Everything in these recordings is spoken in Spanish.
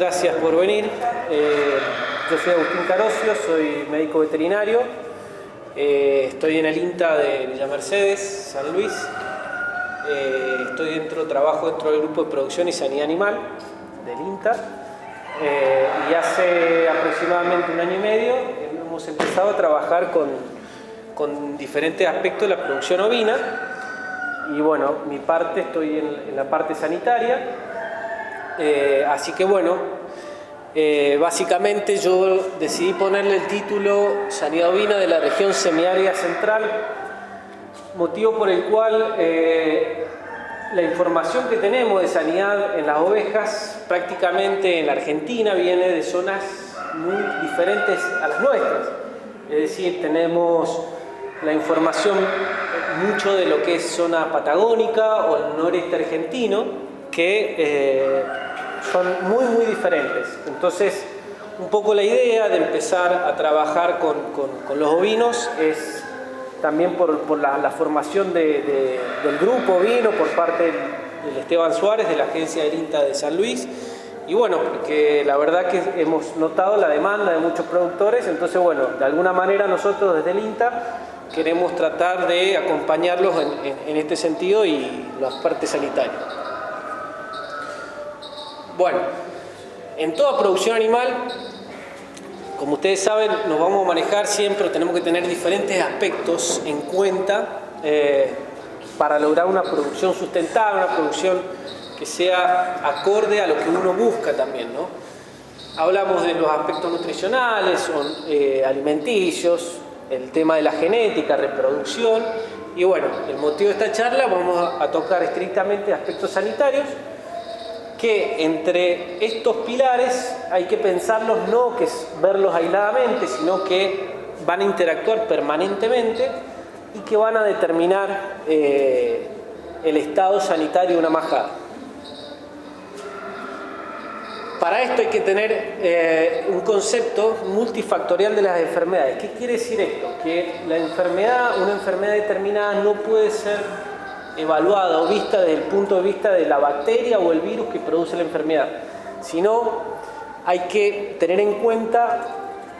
Gracias por venir. Yo soy Agustín Carosio, soy médico veterinario. Estoy en el INTA de Villa Mercedes, San Luis. Trabajo dentro del grupo de producción y sanidad animal del INTA. Y hace aproximadamente 1 año y medio hemos empezado a trabajar con diferentes aspectos de la producción ovina. Y bueno, estoy en la parte sanitaria. Así que bueno, básicamente yo decidí ponerle el título Sanidad Ovina de la región semiárida central, motivo por el cual la información que tenemos de sanidad en las ovejas prácticamente en la Argentina viene de zonas muy diferentes a las nuestras. Es decir, tenemos la información mucho de lo que es zona patagónica o el noreste argentino, que son muy diferentes. Entonces, un poco la idea de empezar a trabajar con los ovinos es también por la formación del grupo ovino por parte del Esteban Suárez de la agencia del INTA de San Luis. Y bueno, porque la verdad que hemos notado la demanda de muchos productores, entonces bueno, de alguna manera nosotros desde el INTA queremos tratar de acompañarlos en este sentido y las partes sanitarias. Bueno, en toda producción animal, como ustedes saben, nos vamos a manejar siempre, tenemos que tener diferentes aspectos en cuenta para lograr una producción sustentable, una producción que sea acorde a lo que uno busca también, ¿no? Hablamos de los aspectos nutricionales, alimenticios, el tema de la genética, reproducción, y bueno, el motivo de esta charla vamos a tocar estrictamente aspectos sanitarios, que entre estos pilares hay que pensarlos no que es verlos aisladamente, sino que van a interactuar permanentemente y que van a determinar el estado sanitario de una majada. Para esto hay que tener un concepto multifactorial de las enfermedades. ¿Qué quiere decir esto? Que una enfermedad determinada no puede ser evaluada o vista desde el punto de vista de la bacteria o el virus que produce la enfermedad, sino hay que tener en cuenta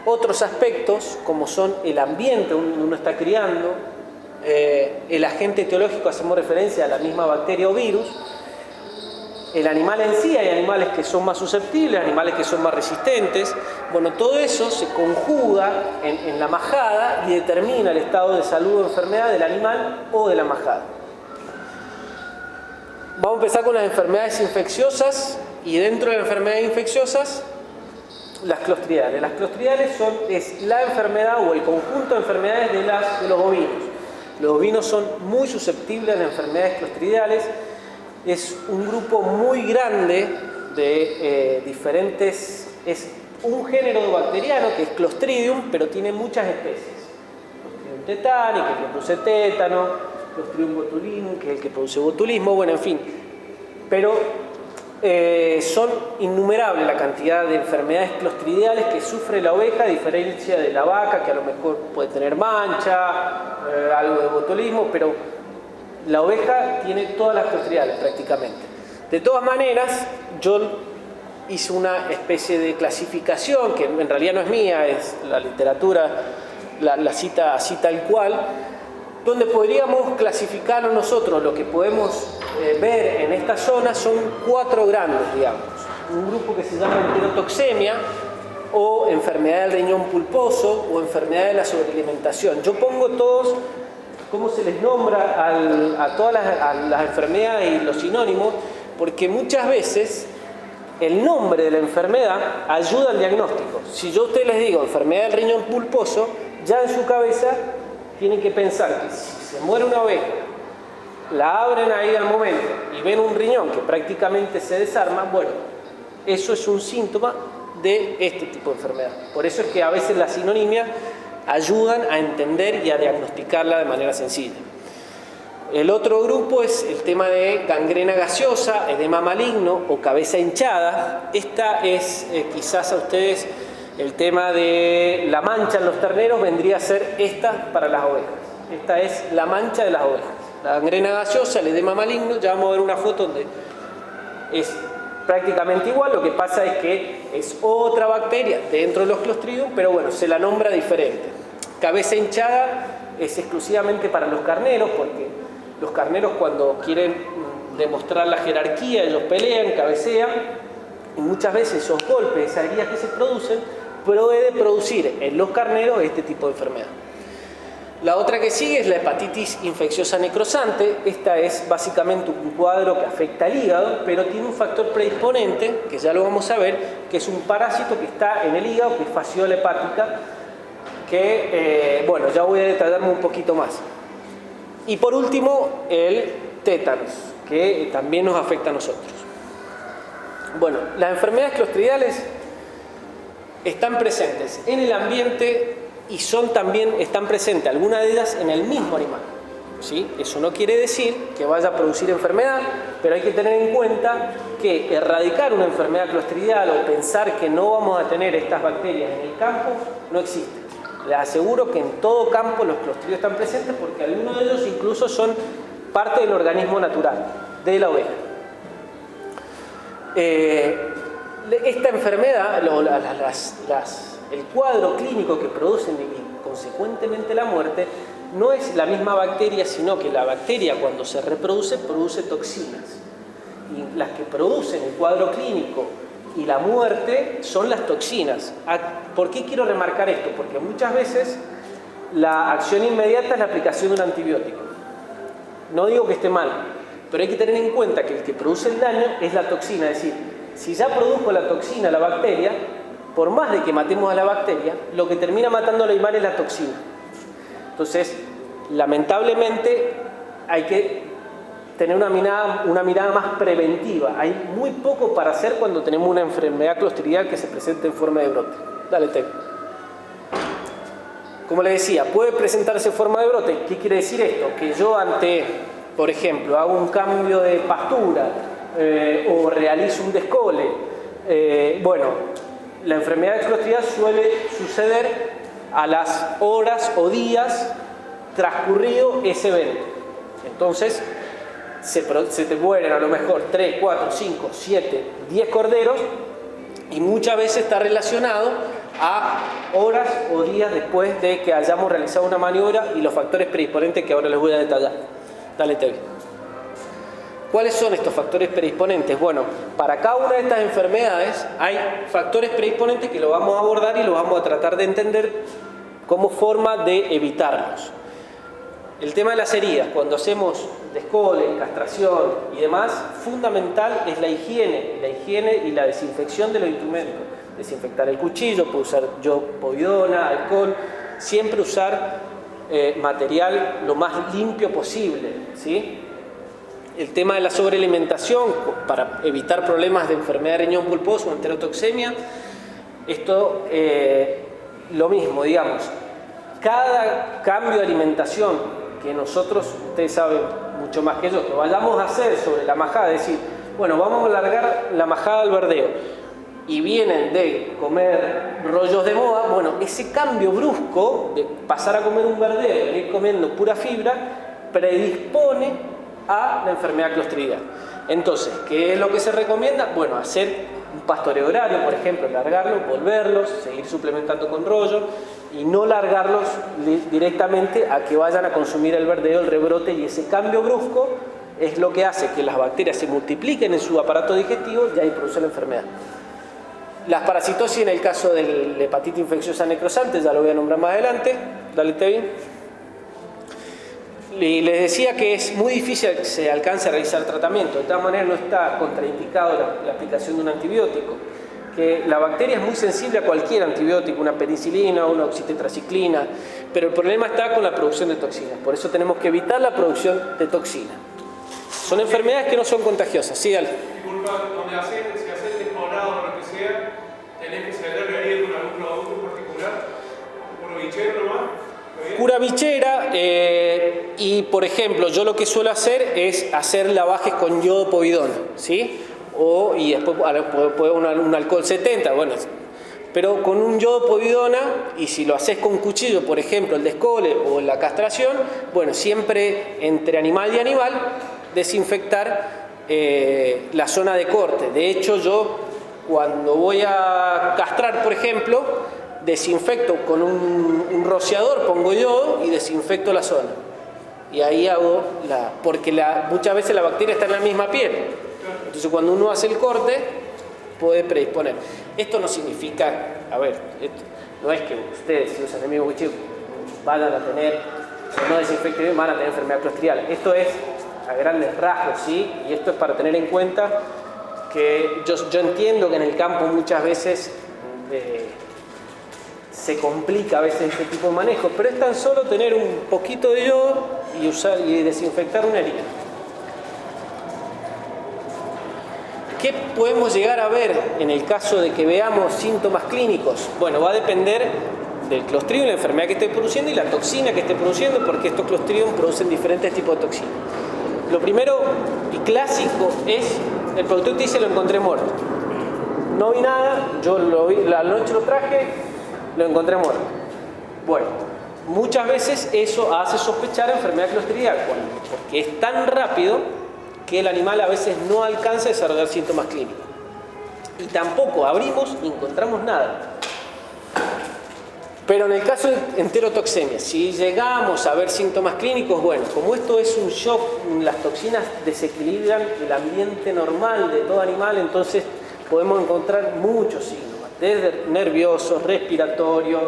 otros aspectos como son el ambiente donde uno está criando, el agente etiológico, hacemos referencia a la misma bacteria o virus, el animal en sí, hay animales que son más susceptibles, animales que son más resistentes. Bueno, todo eso se conjuga en la majada y determina el estado de salud o enfermedad del animal o de la majada. Vamos a empezar con las enfermedades infecciosas y dentro de las enfermedades infecciosas, las clostridiales. Las clostridiales es la enfermedad o el conjunto de enfermedades de los ovinos. Los ovinos son muy susceptibles a las enfermedades clostridiales. Es un grupo muy grande de diferentes, es un género bacteriano que es Clostridium, pero tiene muchas especies. Clostridium tetani, que es el que produce tétano, Clostridium botulinum, que es el que produce botulismo, bueno, en fin. Pero son innumerables la cantidad de enfermedades clostridiales que sufre la oveja, a diferencia de la vaca, que a lo mejor puede tener mancha, algo de botulismo, pero la oveja tiene todas las clostridiales prácticamente. De todas maneras, yo hice una especie de clasificación, que en realidad no es mía, es la literatura, la cita así tal cual, donde podríamos clasificar nosotros lo que podemos ver en esta zona son 4 grandes, digamos. Un grupo que se llama enterotoxemia, o enfermedad del riñón pulposo, o enfermedad de la sobrealimentación. Yo pongo todos cómo se les nombra a todas las enfermedades y los sinónimos, porque muchas veces el nombre de la enfermedad ayuda al diagnóstico. Si yo a ustedes les digo enfermedad del riñón pulposo, ya en su cabeza tienen que pensar que si se muere una oveja, la abren ahí al momento y ven un riñón que prácticamente se desarma, bueno, eso es un síntoma de este tipo de enfermedad. Por eso es que a veces la sinonimia ayudan a entender y a diagnosticarla de manera sencilla. El otro grupo es el tema de gangrena gaseosa, edema maligno o cabeza hinchada. Esta es quizás a ustedes el tema de la mancha en los terneros, vendría a ser esta para las ovejas. Esta es la mancha de las ovejas. La gangrena gaseosa, el edema maligno, ya vamos a ver una foto donde es prácticamente igual, lo que pasa es que es otra bacteria dentro de los Clostridium, pero bueno, se la nombra diferente. Cabeza hinchada es exclusivamente para los carneros, porque los carneros cuando quieren demostrar la jerarquía, ellos pelean, cabecean, y muchas veces esos golpes, esas heridas que se producen, puede producir en los carneros este tipo de enfermedad. La otra que sigue es la hepatitis infecciosa necrosante. Esta es básicamente un cuadro que afecta al hígado, pero tiene un factor predisponente, que ya lo vamos a ver, que es un parásito que está en el hígado, que es fasciola hepática, que, bueno, ya voy a detallarme un poquito más. Y por último, el tétanos, que también nos afecta a nosotros. Bueno, las enfermedades clostridiales están presentes en el ambiente y están presentes algunas de ellas en el mismo animal, ¿sí? Eso no quiere decir que vaya a producir enfermedad, pero hay que tener en cuenta que erradicar una enfermedad clostridial o pensar que no vamos a tener estas bacterias en el campo no existe. Les aseguro que en todo campo los clostridios están presentes porque algunos de ellos incluso son parte del organismo natural de la oveja. Esta enfermedad, el cuadro clínico que producen y consecuentemente la muerte, no es la misma bacteria, sino que la bacteria cuando se reproduce produce toxinas. Y las que producen el cuadro clínico y la muerte son las toxinas. ¿Por qué quiero remarcar esto? Porque muchas veces la acción inmediata es la aplicación de un antibiótico. No digo que esté mal, pero hay que tener en cuenta que el que produce el daño es la toxina. Es decir, si ya produjo la toxina la bacteria, por más de que matemos a la bacteria, lo que termina matando al animal es la toxina. Entonces, lamentablemente, hay que tener una mirada más preventiva. Hay muy poco para hacer cuando tenemos una enfermedad clostridial que se presenta en forma de brote. Dale, Teo. Como les decía, puede presentarse en forma de brote. ¿Qué quiere decir esto? Que yo por ejemplo, hago un cambio de pastura o realizo un descole. Bueno, la enfermedad clostridial suele suceder a las horas o días transcurrido ese evento. Entonces, se te mueren a lo mejor 3, 4, 5, 7, 10 corderos y muchas veces está relacionado a horas o días después de que hayamos realizado una maniobra y los factores predisponentes que ahora les voy a detallar. Dale, Tevi. ¿Cuáles son estos factores predisponentes? Bueno, para cada una de estas enfermedades hay factores predisponentes que lo vamos a abordar y lo vamos a tratar de entender como forma de evitarlos. El tema de las heridas, cuando hacemos descole, castración y demás, fundamental es la higiene y la desinfección de los instrumentos. Desinfectar el cuchillo, puedo usar povidona, alcohol, siempre usar material lo más limpio posible, ¿sí? El tema de la sobrealimentación, para evitar problemas de enfermedad de riñón pulposo o enterotoxemia, esto lo mismo, digamos, cada cambio de alimentación que nosotros, ustedes saben mucho más que yo, que vayamos a hacer sobre la majada, es decir, bueno, vamos a alargar la majada al verdeo y vienen de comer rollos de moda, bueno, ese cambio brusco de pasar a comer un verdeo y ir comiendo pura fibra predispone a la enfermedad clostridial. Entonces, ¿qué es lo que se recomienda? Bueno, hacer un pastoreo horario, por ejemplo, largarlos, volverlos, seguir suplementando con rollo y no largarlos directamente a que vayan a consumir el verdeo, el rebrote, y ese cambio brusco es lo que hace que las bacterias se multipliquen en su aparato digestivo y ahí produce la enfermedad. Las parasitosis en el caso de la hepatitis infecciosa necrosante, ya lo voy a nombrar más adelante. Dale, Tevi. Y les decía que es muy difícil que se alcance a realizar tratamiento. De todas maneras, no está contraindicado la aplicación de un antibiótico. Que la bacteria es muy sensible a cualquier antibiótico, una penicilina, una oxitetraciclina, pero el problema está con la producción de toxinas. Por eso tenemos que evitar la producción de toxinas. Son enfermedades que no son contagiosas. Sí, dale. Disculpa, si haces despoblado o lo que sea, tenés que saber reír con algún producto en particular, puro bichero nomás. Cura bichera y, por ejemplo, yo lo que suelo hacer es hacer lavajes con yodo povidona, ¿sí? Y después puede un alcohol 70, bueno, pero con un yodo povidona, y si lo haces con cuchillo, por ejemplo, el descole o la castración, bueno, siempre entre animal y animal desinfectar la zona de corte. De hecho, yo cuando voy a castrar, por ejemplo, desinfecto con un rociador, pongo yodo y desinfecto la zona. Y ahí hago porque muchas veces la bacteria está en la misma piel. Entonces cuando uno hace el corte, puede predisponer. Esto no significa, no es que ustedes, si usan el mismo cuchillo, van a tener, o no desinfecten bien, van a tener enfermedad clostridial. Esto es a grandes rasgos, ¿sí? Y esto es para tener en cuenta que yo entiendo que en el campo muchas veces se complica a veces este tipo de manejo, pero es tan solo tener un poquito de yodo y desinfectar una herida. ¿Qué podemos llegar a ver en el caso de que veamos síntomas clínicos? Bueno, va a depender del Clostridium, la enfermedad que esté produciendo y la toxina que esté produciendo, porque estos Clostridium producen diferentes tipos de toxinas. Lo primero y clásico es, el productor te dice lo encontré muerto. No vi nada, yo lo vi, la noche lo traje, lo encontré muerto. Bueno, muchas veces eso hace sospechar enfermedad clostridial, porque es tan rápido que el animal a veces no alcanza a desarrollar síntomas clínicos. Y tampoco abrimos y encontramos nada. Pero en el caso de enterotoxemia, si llegamos a ver síntomas clínicos, bueno, como esto es un shock, las toxinas desequilibran el ambiente normal de todo animal, entonces podemos encontrar muchos síntomas, desde nerviosos, respiratorios,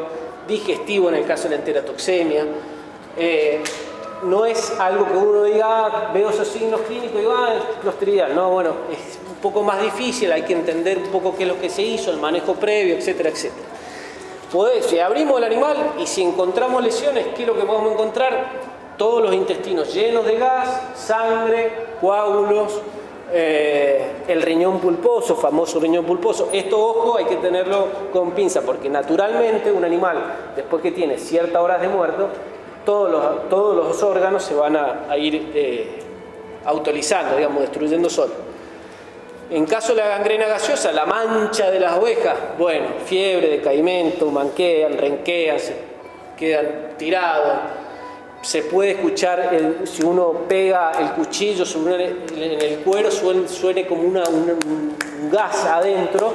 digestivo en el caso de la enterotoxemia. No es algo que uno diga, veo esos signos clínicos y digo, es clostridial. No, bueno, es un poco más difícil, hay que entender un poco qué es lo que se hizo, el manejo previo, etcétera, etcétera. Si abrimos el animal y si encontramos lesiones, ¿qué es lo que podemos encontrar? Todos los intestinos llenos de gas, sangre, coágulos, el riñón pulposo, famoso riñón pulposo. Esto, ojo, hay que tenerlo con pinza, porque naturalmente un animal, después que tiene ciertas horas de muerto, todos los órganos se van a ir autolizando, digamos, destruyendo solos. En caso de la gangrena gaseosa, la mancha de las ovejas, bueno, fiebre, decaimiento, manquean, renquean, se quedan tirados. Se puede escuchar, si uno pega el cuchillo en el cuero, suene como un gas adentro.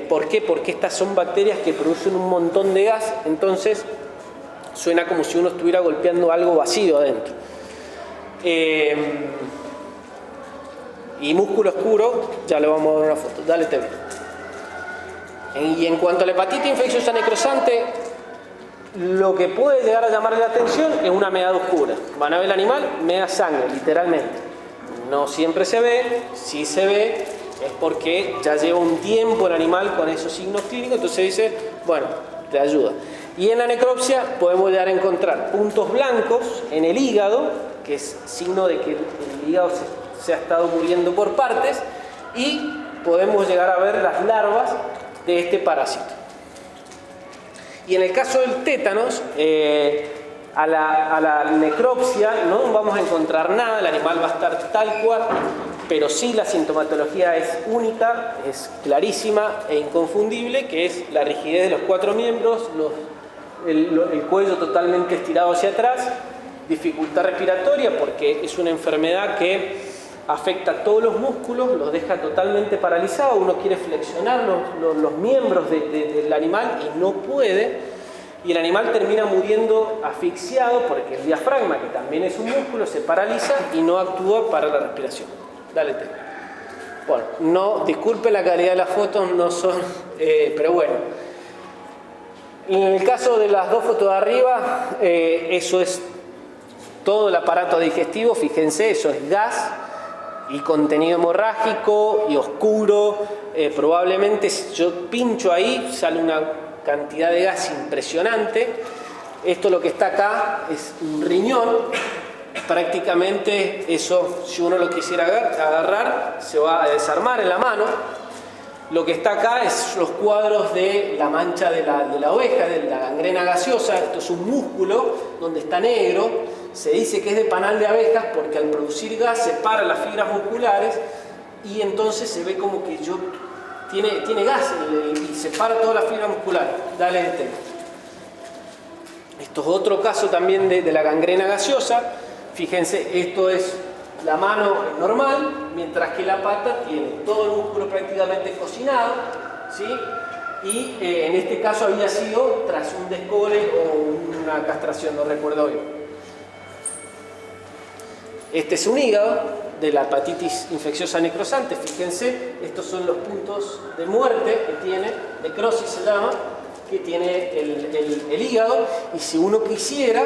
¿Por qué? Porque estas son bacterias que producen un montón de gas, entonces suena como si uno estuviera golpeando algo vacío adentro. Y músculo oscuro, ya le vamos a dar una foto. Dale, TV. Y en cuanto a la hepatitis infecciosa necrosante, lo que puede llegar a llamarle la atención es una meada oscura. Van a ver el animal, mea sangre, literalmente. No siempre se ve, si se ve, es porque ya lleva un tiempo el animal con esos signos clínicos, entonces dice, bueno, te ayuda. Y en la necropsia podemos llegar a encontrar puntos blancos en el hígado, que es signo de que el hígado se ha estado muriendo por partes, y podemos llegar a ver las larvas de este parásito. Y en el caso del tétanos, a la necropsia no vamos a encontrar nada, el animal va a estar tal cual, pero sí la sintomatología es única, es clarísima e inconfundible, que es la rigidez de los 4 miembros, el cuello totalmente estirado hacia atrás, dificultad respiratoria porque es una enfermedad que afecta a todos los músculos, los deja totalmente paralizados, uno quiere flexionar los miembros del animal y no puede, y el animal termina muriendo asfixiado porque el diafragma, que también es un músculo, se paraliza y no actúa para la respiración. Dale, T. Bueno, no, disculpe la calidad de las fotos, no son, pero bueno. En el caso de las dos fotos de arriba, eso es todo el aparato digestivo, fíjense, eso es gas y contenido hemorrágico y oscuro. Probablemente si yo pincho ahí sale una cantidad de gas impresionante. Esto lo que está acá es un riñón. Prácticamente eso, si uno lo quisiera agarrar, se va a desarmar en la mano. Lo que está acá es los cuadros de la mancha de la oveja, de la gangrena gaseosa. Esto es un músculo donde está negro. Se dice que es de panal de abejas porque al producir gas separa las fibras musculares y entonces se ve como que tiene gas y separa todas las fibras musculares. Dale el tema. Esto es otro caso también de la gangrena gaseosa. Fíjense, esto es La mano es normal, mientras que la pata tiene todo el músculo prácticamente cocinado, ¿sí? Y en este caso había sido tras un descobre o una castración, no recuerdo bien. Este es un hígado de la hepatitis infecciosa necrosante. Fíjense, estos son los puntos de muerte que tiene, necrosis se llama, que tiene el hígado, y si uno quisiera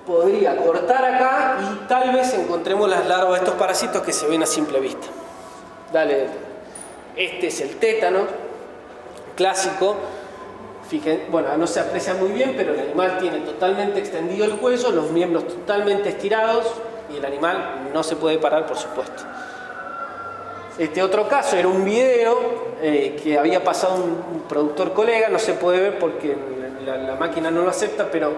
podría cortar acá y tal vez encontremos las larvas de estos parásitos que se ven a simple vista. Dale. Este es el tétano clásico. Fíjense, bueno, no se aprecia muy bien, pero el animal tiene totalmente extendido el cuello, los miembros totalmente estirados y el animal no se puede parar, por supuesto. Este otro caso era un video que había pasado un productor colega, no se puede ver porque la máquina no lo acepta, pero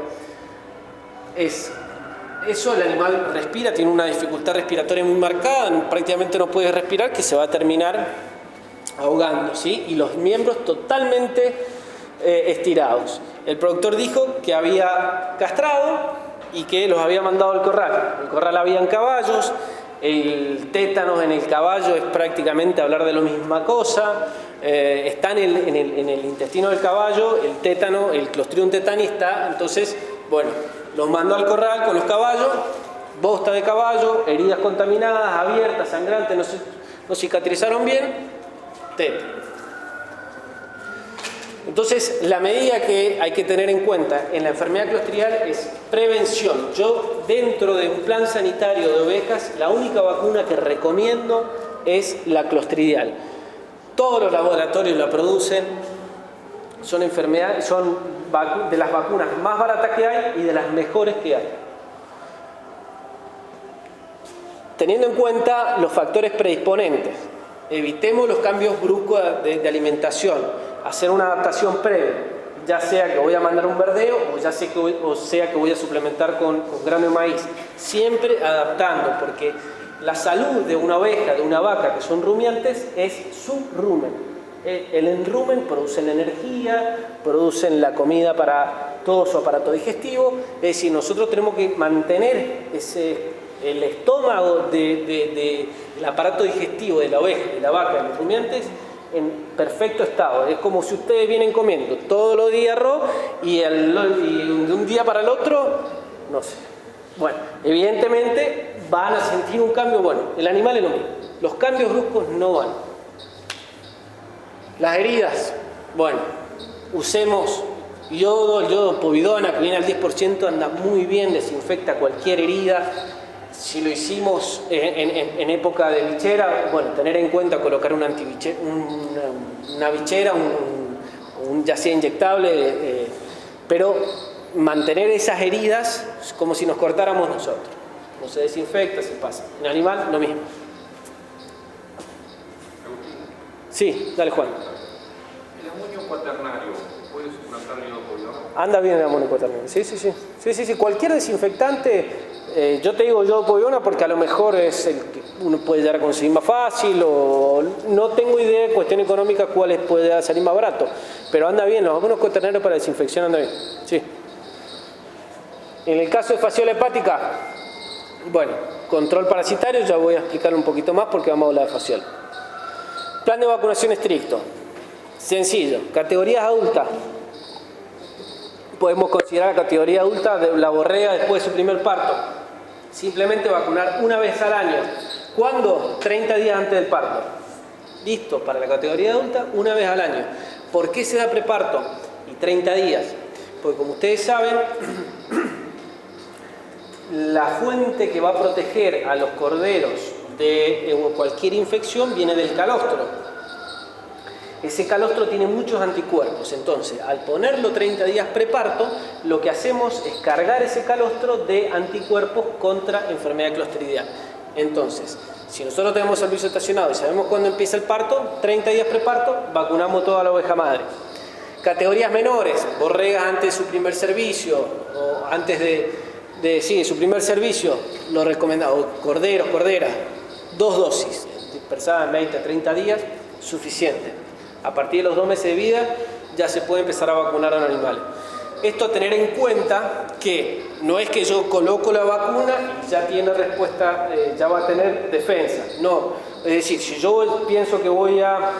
eso, el animal respira, tiene una dificultad respiratoria muy marcada, prácticamente no puede respirar, que se va a terminar ahogando, ¿sí? Y los miembros totalmente estirados. El productor dijo que había castrado y que los había mandado al corral. En el corral habían caballos, el tétano en el caballo es prácticamente hablar de la misma cosa. Está en el intestino del caballo, el tétano, el Clostridium tetani está, entonces, bueno, los mandó al corral con los caballos, bosta de caballo, heridas contaminadas, abiertas, sangrantes, no cicatrizaron bien, tétano. Entonces, la medida que hay que tener en cuenta en la enfermedad clostridial es prevención. Yo, dentro de un plan sanitario de ovejas, la única vacuna que recomiendo es la clostridial. Todos los laboratorios la producen, son de las vacunas más baratas que hay y de las mejores que hay. Teniendo en cuenta los factores predisponentes, evitemos los cambios bruscos de alimentación, hacer una adaptación previa, ya sea que voy a mandar un verdeo o sea que voy a suplementar con grano de maíz, siempre adaptando, porque la salud de una oveja, de una vaca que son rumiantes, es su rumen. El enrumen produce la energía, producen la comida para todo su aparato digestivo, es decir, nosotros tenemos que mantener el estómago del aparato digestivo de la oveja, de la vaca, de los rumiantes, en perfecto estado. Es como si ustedes vienen comiendo todos los días arroz y de un día para el otro, no sé. Bueno, evidentemente van a sentir un cambio. Bueno, el animal es lo mismo. Los cambios bruscos no van. Las heridas, bueno, usemos yodo povidona que viene al 10%, anda muy bien, desinfecta cualquier herida. Si lo hicimos en época de bichera, bueno, tener en cuenta colocar una bichera, ya sea inyectable, pero mantener esas heridas como si nos cortáramos nosotros. No se desinfecta, se pasa. En animal, lo mismo. Sí, dale, Juan. ¿El amonio cuaternario puede suplantar el yodo povidona? Anda bien el amonio cuaternario. Sí. Cualquier desinfectante. Yo te digo yodo povidona porque a lo mejor es el que uno puede llegar a conseguir más fácil, o no tengo idea de cuestión económica cuáles puede salir más barato, pero anda bien, los abonos cuaternarios para desinfección anda bien, sí. En el caso de fasciola hepática, bueno, control parasitario, ya voy a explicar un poquito más porque vamos a hablar de fasciola. Plan de vacunación estricto, sencillo, categorías adultas. Podemos considerar la categoría adulta de la borrega después de su primer parto. Simplemente vacunar una vez al año. ¿Cuándo? 30 días antes del parto. Listo, para la categoría adulta, una vez al año. ¿Por qué se da preparto? Y 30 días. Porque como ustedes saben, la fuente que va a proteger a los corderos de cualquier infección viene del calostro. Ese calostro tiene muchos anticuerpos, entonces al ponerlo 30 días preparto, lo que hacemos es cargar ese calostro de anticuerpos contra enfermedad clostridial. Entonces, si nosotros tenemos servicio estacionado y sabemos cuándo empieza el parto, 30 días preparto, vacunamos toda la oveja madre. Categorías menores, borregas antes de su primer servicio, o antes de su primer servicio, lo recomendado, corderos, corderas, 2 dosis, dispersadas en 20 a 30 días, suficiente. A partir de los 2 meses de vida ya se puede empezar a vacunar a los animales. esto tener en cuenta que no es que yo coloco la vacuna y ya tiene respuesta, ya va a tener defensa. No, es decir, si yo pienso que voy a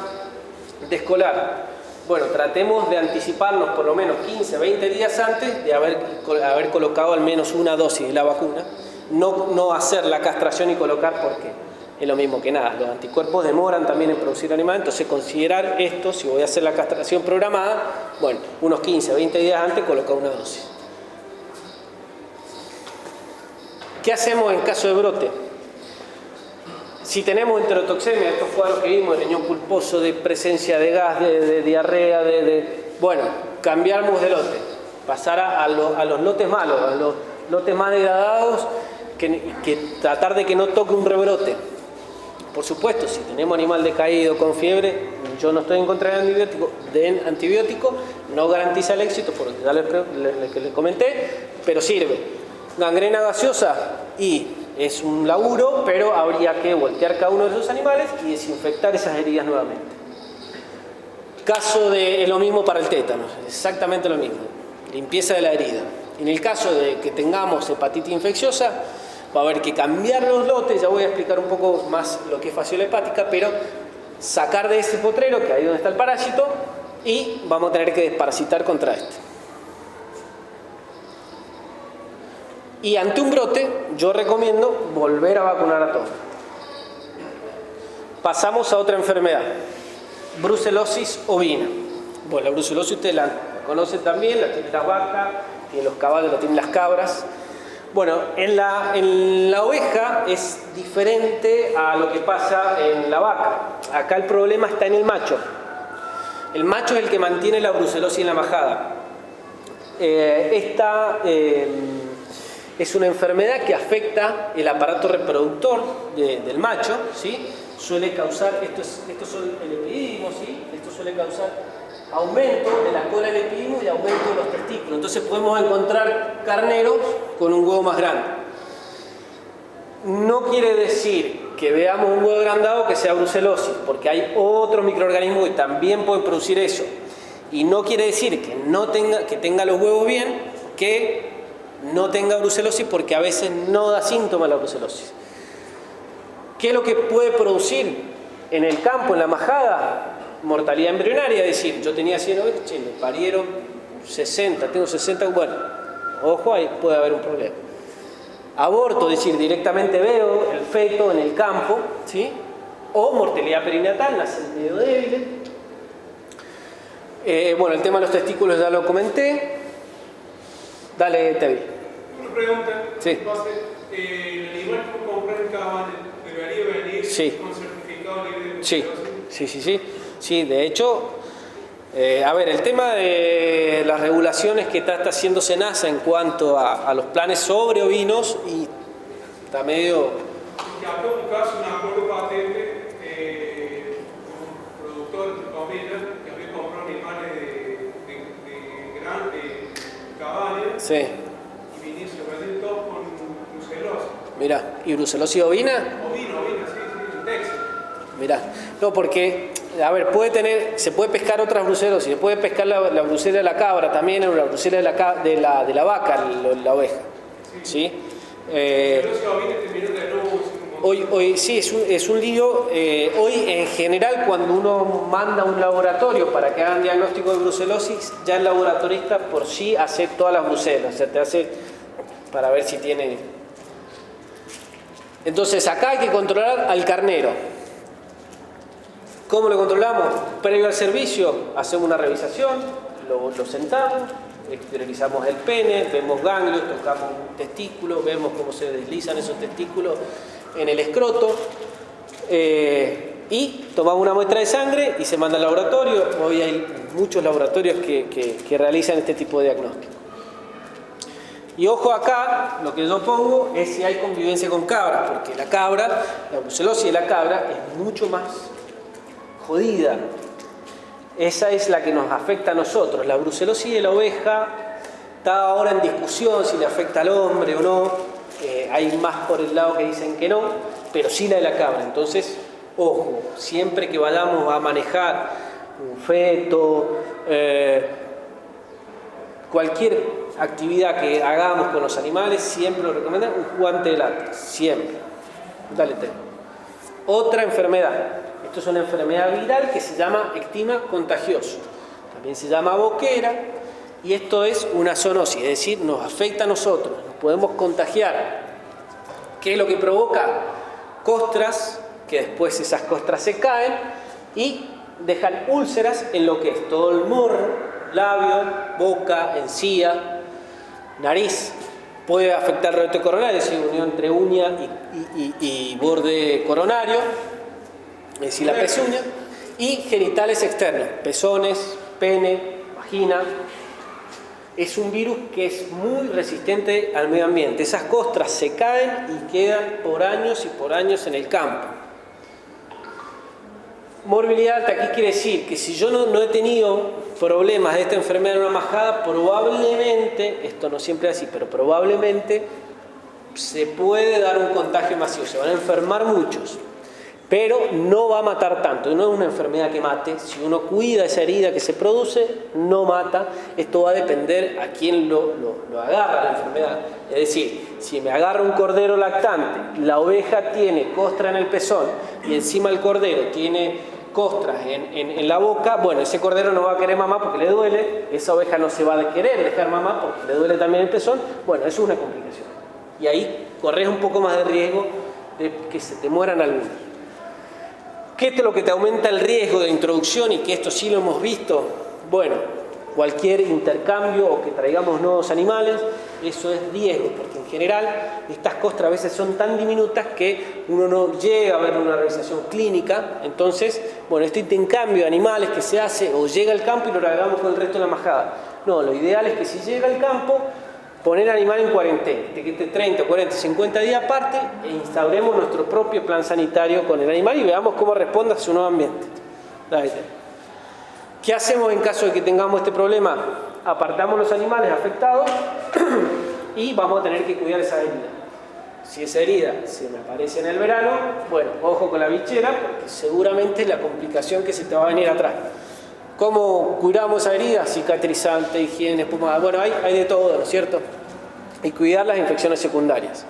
descolar, bueno, tratemos de anticiparnos por lo menos 15, 20 días antes de haber colocado al menos una dosis de la vacuna. No hacer la castración y colocar porque es lo mismo que nada. Los anticuerpos demoran también en producir animales, entonces considerar esto, si voy a hacer la castración programada, bueno, unos 15, 20 días antes colocar una dosis. ¿Qué hacemos en caso de brote? Si tenemos enterotoxemia, estos cuadros que vimos, de riñón pulposo, de presencia de gas, de diarrea, bueno, cambiamos de lote, pasar a los lotes malos, a los lotes más degradados, que tratar de que no toque un rebrote. Por supuesto, si tenemos animal decaído con fiebre, yo no estoy en contra del antibiótico, den antibiótico, no garantiza el éxito, por ya les comenté, pero sirve. Gangrena gaseosa, y es un laburo, pero habría que voltear cada uno de esos animales y desinfectar esas heridas nuevamente. Caso de lo mismo para el tétano, exactamente lo mismo, limpieza de la herida. En el caso de que tengamos hepatitis infecciosa, va a haber que cambiar los lotes, ya voy a explicar un poco más lo que es fasciola hepática, pero sacar de ese potrero, que ahí donde está el parásito, y vamos a tener que desparasitar contra este. Y ante un brote, yo recomiendo volver a vacunar a todos. Pasamos a otra enfermedad, brucelosis ovina. Bueno, la brucelosis ustedes la conocen también, la tienen las vacas, tienen los caballos, la tienen las cabras. Bueno, en la oveja es diferente a lo que pasa en la vaca. Acá el problema está en el macho. El macho es el que mantiene la brucelosis en la majada. Es una enfermedad que afecta el aparato reproductor del macho, ¿sí? Suele causar, estos son el epididimo, ¿sí? Esto suele causar aumento de la cola del epididimo y aumento de los testículos. Entonces podemos encontrar carneros con un huevo más grande. No quiere decir que veamos un huevo agrandado que sea brucelosis, porque hay otros microorganismos que también pueden producir eso. Y no quiere decir que tenga los huevos bien, que no tenga brucelosis, porque a veces no da síntomas la brucelosis. ¿Qué es lo que puede producir en el campo, en la majada? Mortalidad embrionaria, es decir, yo tenía 100 ovejas, me parieron 60, tengo 60, bueno, ojo, ahí puede haber un problema. Aborto, es decir, directamente veo el feto en el campo, ¿sí? O mortalidad perinatal, nacen medio débiles. Bueno, el tema de los testículos ya lo comenté. Dale, Tevi. Una pregunta. Sí. ¿El animal que compra en Cabana debería venir con certificado libre de Sí, sí. Sí, de hecho, a ver, el tema de las regulaciones que está haciendo SENASA en cuanto a los planes sobre ovinos, y está medio... Que acá un caso, un acuerdo patente con un productor de comida que había comprado animales de cabaña. Sí. Y vinió se venden todos con brucelosis. Mira, ¿y brucelosis ovina? Ovina, sí, en Texas. Mirá, no, porque, a ver, se puede pescar otras brucelosis, se puede pescar la brucela de la cabra también, o la brucela de la vaca, la oveja, ¿sí? Hoy sí, es un lío. Hoy en general, cuando uno manda a un laboratorio para que hagan diagnóstico de brucelosis, ya el laboratorista por sí hace todas las brucelas, o sea, te hace para ver si tiene... Entonces acá hay que controlar al carnero. ¿Cómo lo controlamos? Previo al servicio, hacemos una revisación, lo sentamos, exteriorizamos el pene, vemos ganglios, tocamos un testículo, vemos cómo se deslizan esos testículos en el escroto, y tomamos una muestra de sangre y se manda al laboratorio. Hoy hay muchos laboratorios que realizan este tipo de diagnóstico. Y ojo acá, lo que yo pongo es si hay convivencia con cabras, porque la brucelosis de la cabra es mucho más jodida. Esa es la que nos afecta a nosotros. La brucelosis de la oveja está ahora en discusión si le afecta al hombre o no. Hay más por el lado que dicen que no, pero sí la de la cabra. Entonces, ojo, siempre que vayamos a manejar un feto cualquier actividad que hagamos con los animales, siempre lo recomiendan un guante de látex, siempre. Dale, Teo. Otra enfermedad. Esto es una enfermedad viral que se llama ectima contagioso. También se llama boquera. Y esto es una zoonosis, es decir, nos afecta a nosotros, nos podemos contagiar. ¿Qué es lo que provoca? Costras, que después esas costras se caen y dejan úlceras en lo que es todo el morro, labio, boca, encía, nariz. Puede afectar el reto coronario, es decir, unión entre uña y borde coronario, es decir, la pezuña, y genitales externos, pezones, pene, vagina. Es un virus que es muy resistente al medio ambiente. Esas costras se caen y quedan por años y por años en el campo. Morbilidad alta, ¿qué quiere decir? Que si yo no he tenido problemas de esta enfermedad en una majada, probablemente, esto no siempre es así, pero probablemente se puede dar un contagio masivo, se van a enfermar muchos, pero no va a matar tanto, no es una enfermedad que mate. Si uno cuida esa herida que se produce, no mata. Esto va a depender a quién lo agarra la enfermedad. Es decir, si me agarra un cordero lactante, la oveja tiene costra en el pezón y encima el cordero tiene costras en la boca, bueno, ese cordero no va a querer mamá porque le duele, esa oveja no se va a querer dejar mamá porque le duele también el pezón. Bueno, eso es una complicación. Y ahí corres un poco más de riesgo de que se te mueran algunos. ¿Qué es lo que te aumenta el riesgo de introducción? Y que esto sí lo hemos visto. Bueno, cualquier intercambio o que traigamos nuevos animales, eso es riesgo, porque en general estas costras a veces son tan diminutas que uno no llega a ver una revisación clínica. Entonces, bueno, este intercambio de animales que se hace o llega al campo y lo hagamos con el resto de la majada. No, lo ideal es que si llega al campo, poner al animal en cuarentena, de que esté 30, 40, 50 días aparte e instauremos nuestro propio plan sanitario con el animal y veamos cómo responde a su nuevo ambiente. ¿Qué hacemos en caso de que tengamos este problema? Apartamos los animales afectados y vamos a tener que cuidar esa herida. Si esa herida se me aparece en el verano, bueno, ojo con la bichera, porque seguramente es la complicación que se te va a venir atrás. ¿Cómo curamos esa herida? Cicatrizante, higiene, espumada. Bueno, hay de todo, ¿no es cierto? Y cuidar las infecciones secundarias.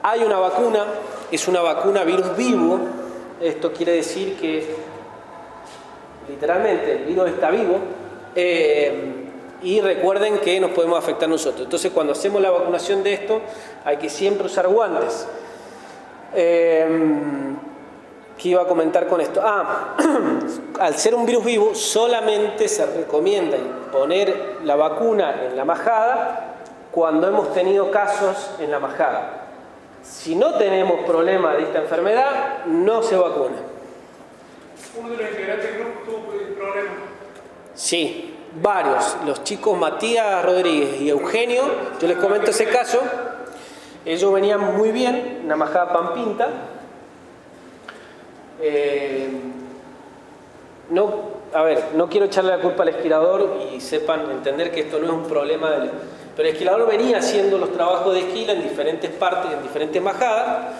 Hay una vacuna, es una vacuna virus vivo. Esto quiere decir que literalmente el virus está vivo. Y recuerden que nos podemos afectar nosotros. Entonces, cuando hacemos la vacunación de esto, hay que siempre usar guantes. ¿Qué iba a comentar con esto? Al ser un virus vivo, solamente se recomienda poner la vacuna en la majada cuando hemos tenido casos en la majada. Si no tenemos problema de esta enfermedad, no se vacuna. ¿Uno de los integrantes del grupo tuvo problemas? Sí, varios. Los chicos Matías Rodríguez y Eugenio, yo les comento ese caso. Ellos venían muy bien, una majada pampinta. No quiero echarle la culpa al esquilador y sepan entender que esto no es un problema pero el esquilador venía haciendo los trabajos de esquila en diferentes partes, en diferentes majadas,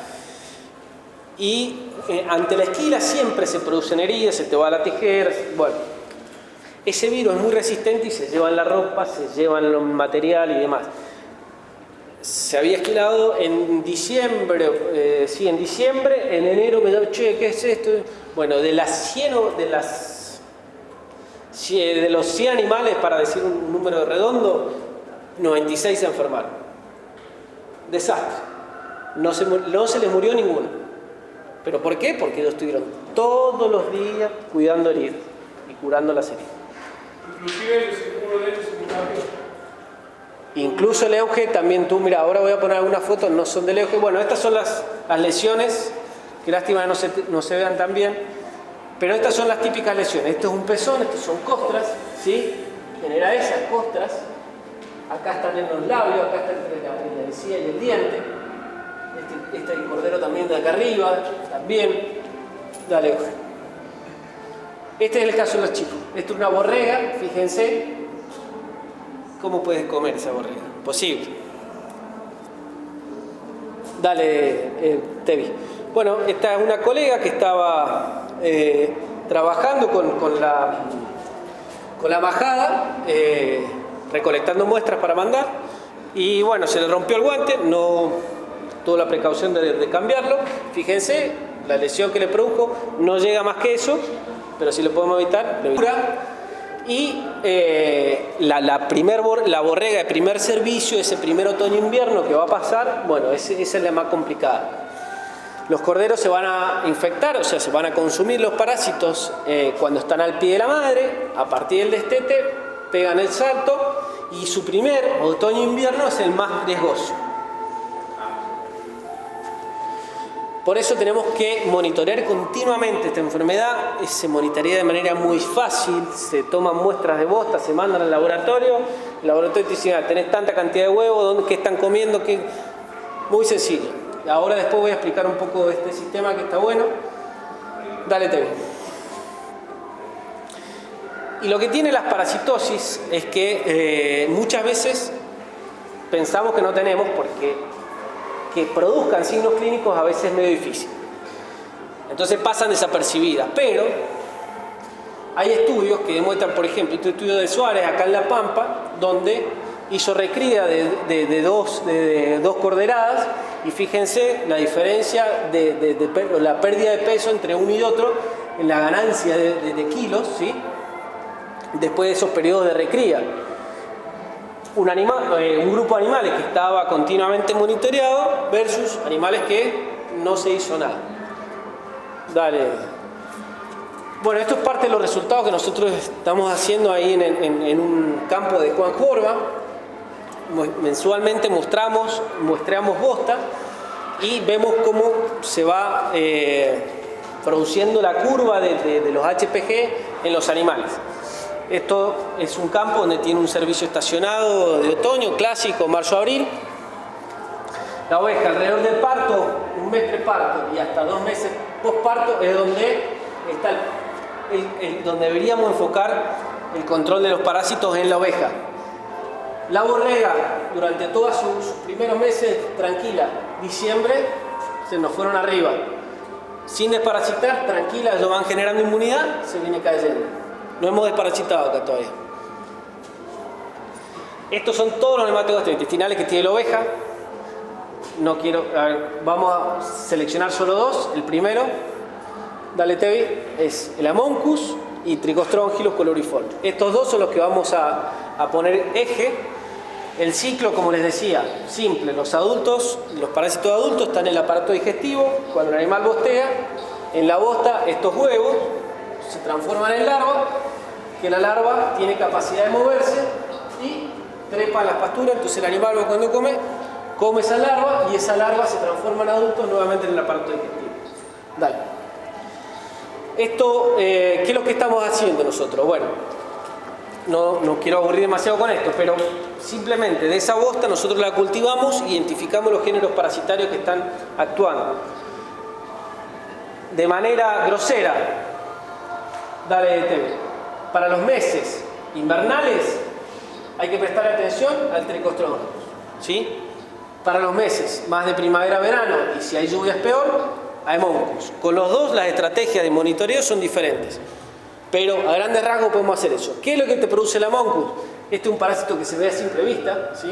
y ante la esquila siempre se producen heridas, se te va la tijera. Bueno, ese virus es muy resistente y se lleva en la ropa, se lleva en el material y demás. Se había esquilado en diciembre, en enero me da, che, ¿qué es esto? Bueno, de los 100 animales, para decir un número redondo, 96 se enfermaron. Desastre. No se les murió ninguno. ¿Pero por qué? Porque ellos estuvieron todos los días cuidando heridas y curando las heridas. Inclusive uno de ellos se murió. Incluso el Euge también tú, mira, ahora voy a poner algunas fotos, no son del Euge. Bueno, estas son las lesiones, que lástima que no se vean tan bien, pero estas son las típicas lesiones. Esto es un pezón, estos son costras, ¿sí? Genera esas costras. Acá están en los labios, acá está entre la encía y el diente. Este el cordero también de acá arriba, también. Dale, Euge. Este es el caso de los chicos. Esto es una borrega, fíjense. ¿Cómo puedes comer esa borrega? Imposible. Dale, Tevi. Bueno, esta es una colega que estaba trabajando con la majada. recolectando muestras para mandar. Y bueno, se le rompió el guante, no tuvo la precaución de cambiarlo. Fíjense, la lesión que le produjo no llega más que eso, pero si lo podemos evitar, lo cura. Y la borrega de primer servicio, ese primer otoño-invierno que va a pasar, bueno, esa es la más complicada. Los corderos se van a infectar, o sea, se van a consumir los parásitos cuando están al pie de la madre. A partir del destete pegan el salto y su primer otoño-invierno es el más riesgoso. Por eso tenemos que monitorear continuamente esta enfermedad. Se monitorea de manera muy fácil, se toman muestras de bosta, se mandan al laboratorio. El laboratorio te dice, tenés tanta cantidad de huevos, ¿qué están comiendo? Muy sencillo. Ahora después voy a explicar un poco de este sistema que está bueno. Dale, TV. Y lo que tiene las parasitosis es que muchas veces pensamos que no tenemos porque que produzcan signos clínicos a veces es medio difícil. Entonces pasan desapercibidas. Pero hay estudios que demuestran, por ejemplo, este estudio de Suárez acá en La Pampa, donde hizo recría de dos corderadas y fíjense la diferencia la pérdida de peso entre uno y otro en la ganancia de kilos, ¿sí? Después de esos periodos de recría. Un grupo de animales que estaba continuamente monitoreado versus animales que no se hizo nada. Dale. Bueno, esto es parte de los resultados que nosotros estamos haciendo ahí en un campo de Juan Jorba. Mensualmente muestreamos bosta y vemos cómo se va produciendo la curva de los HPG en los animales. Esto es un campo donde tiene un servicio estacionado de otoño, clásico, marzo-abril. La oveja alrededor del parto, un mes preparto y hasta 2 meses posparto es donde está donde deberíamos enfocar el control de los parásitos en la oveja. La borrega durante todos sus primeros meses tranquila, diciembre se nos fueron arriba, sin desparasitar, tranquila, ellos van generando inmunidad, se viene cayendo. No hemos desparasitado acá todavía. Estos son todos los nematodos gastrointestinales que tiene la oveja. Vamos a seleccionar solo 2. El primero, dale Tevi, es el Amoncus y Trichostronchylus coloriforme. Estos 2 son los que vamos a poner eje. El ciclo, como les decía, simple. Los parásitos adultos están en el aparato digestivo. Cuando el animal bostea, en la bosta estos huevos se transforman en larva, que la larva tiene capacidad de moverse y trepa en las pasturas. Entonces el animal cuando come esa larva y esa larva se transforma en adultos nuevamente en el aparato digestivo. Dale. Esto, ¿qué es lo que estamos haciendo nosotros? Bueno, no quiero aburrir demasiado con esto, pero simplemente de esa bosta nosotros la cultivamos e identificamos los géneros parasitarios que están actuando. De manera grosera, dale TV. Para los meses invernales hay que prestar atención al Trichostronchylus, ¿sí? Para los meses más de primavera-verano y si hay lluvias peor, a Amoncus. Con los 2 las estrategias de monitoreo son diferentes, pero a grandes rasgos podemos hacer eso. ¿Qué es lo que te produce el Amoncus? Este es un parásito que se ve a simple vista, ¿sí?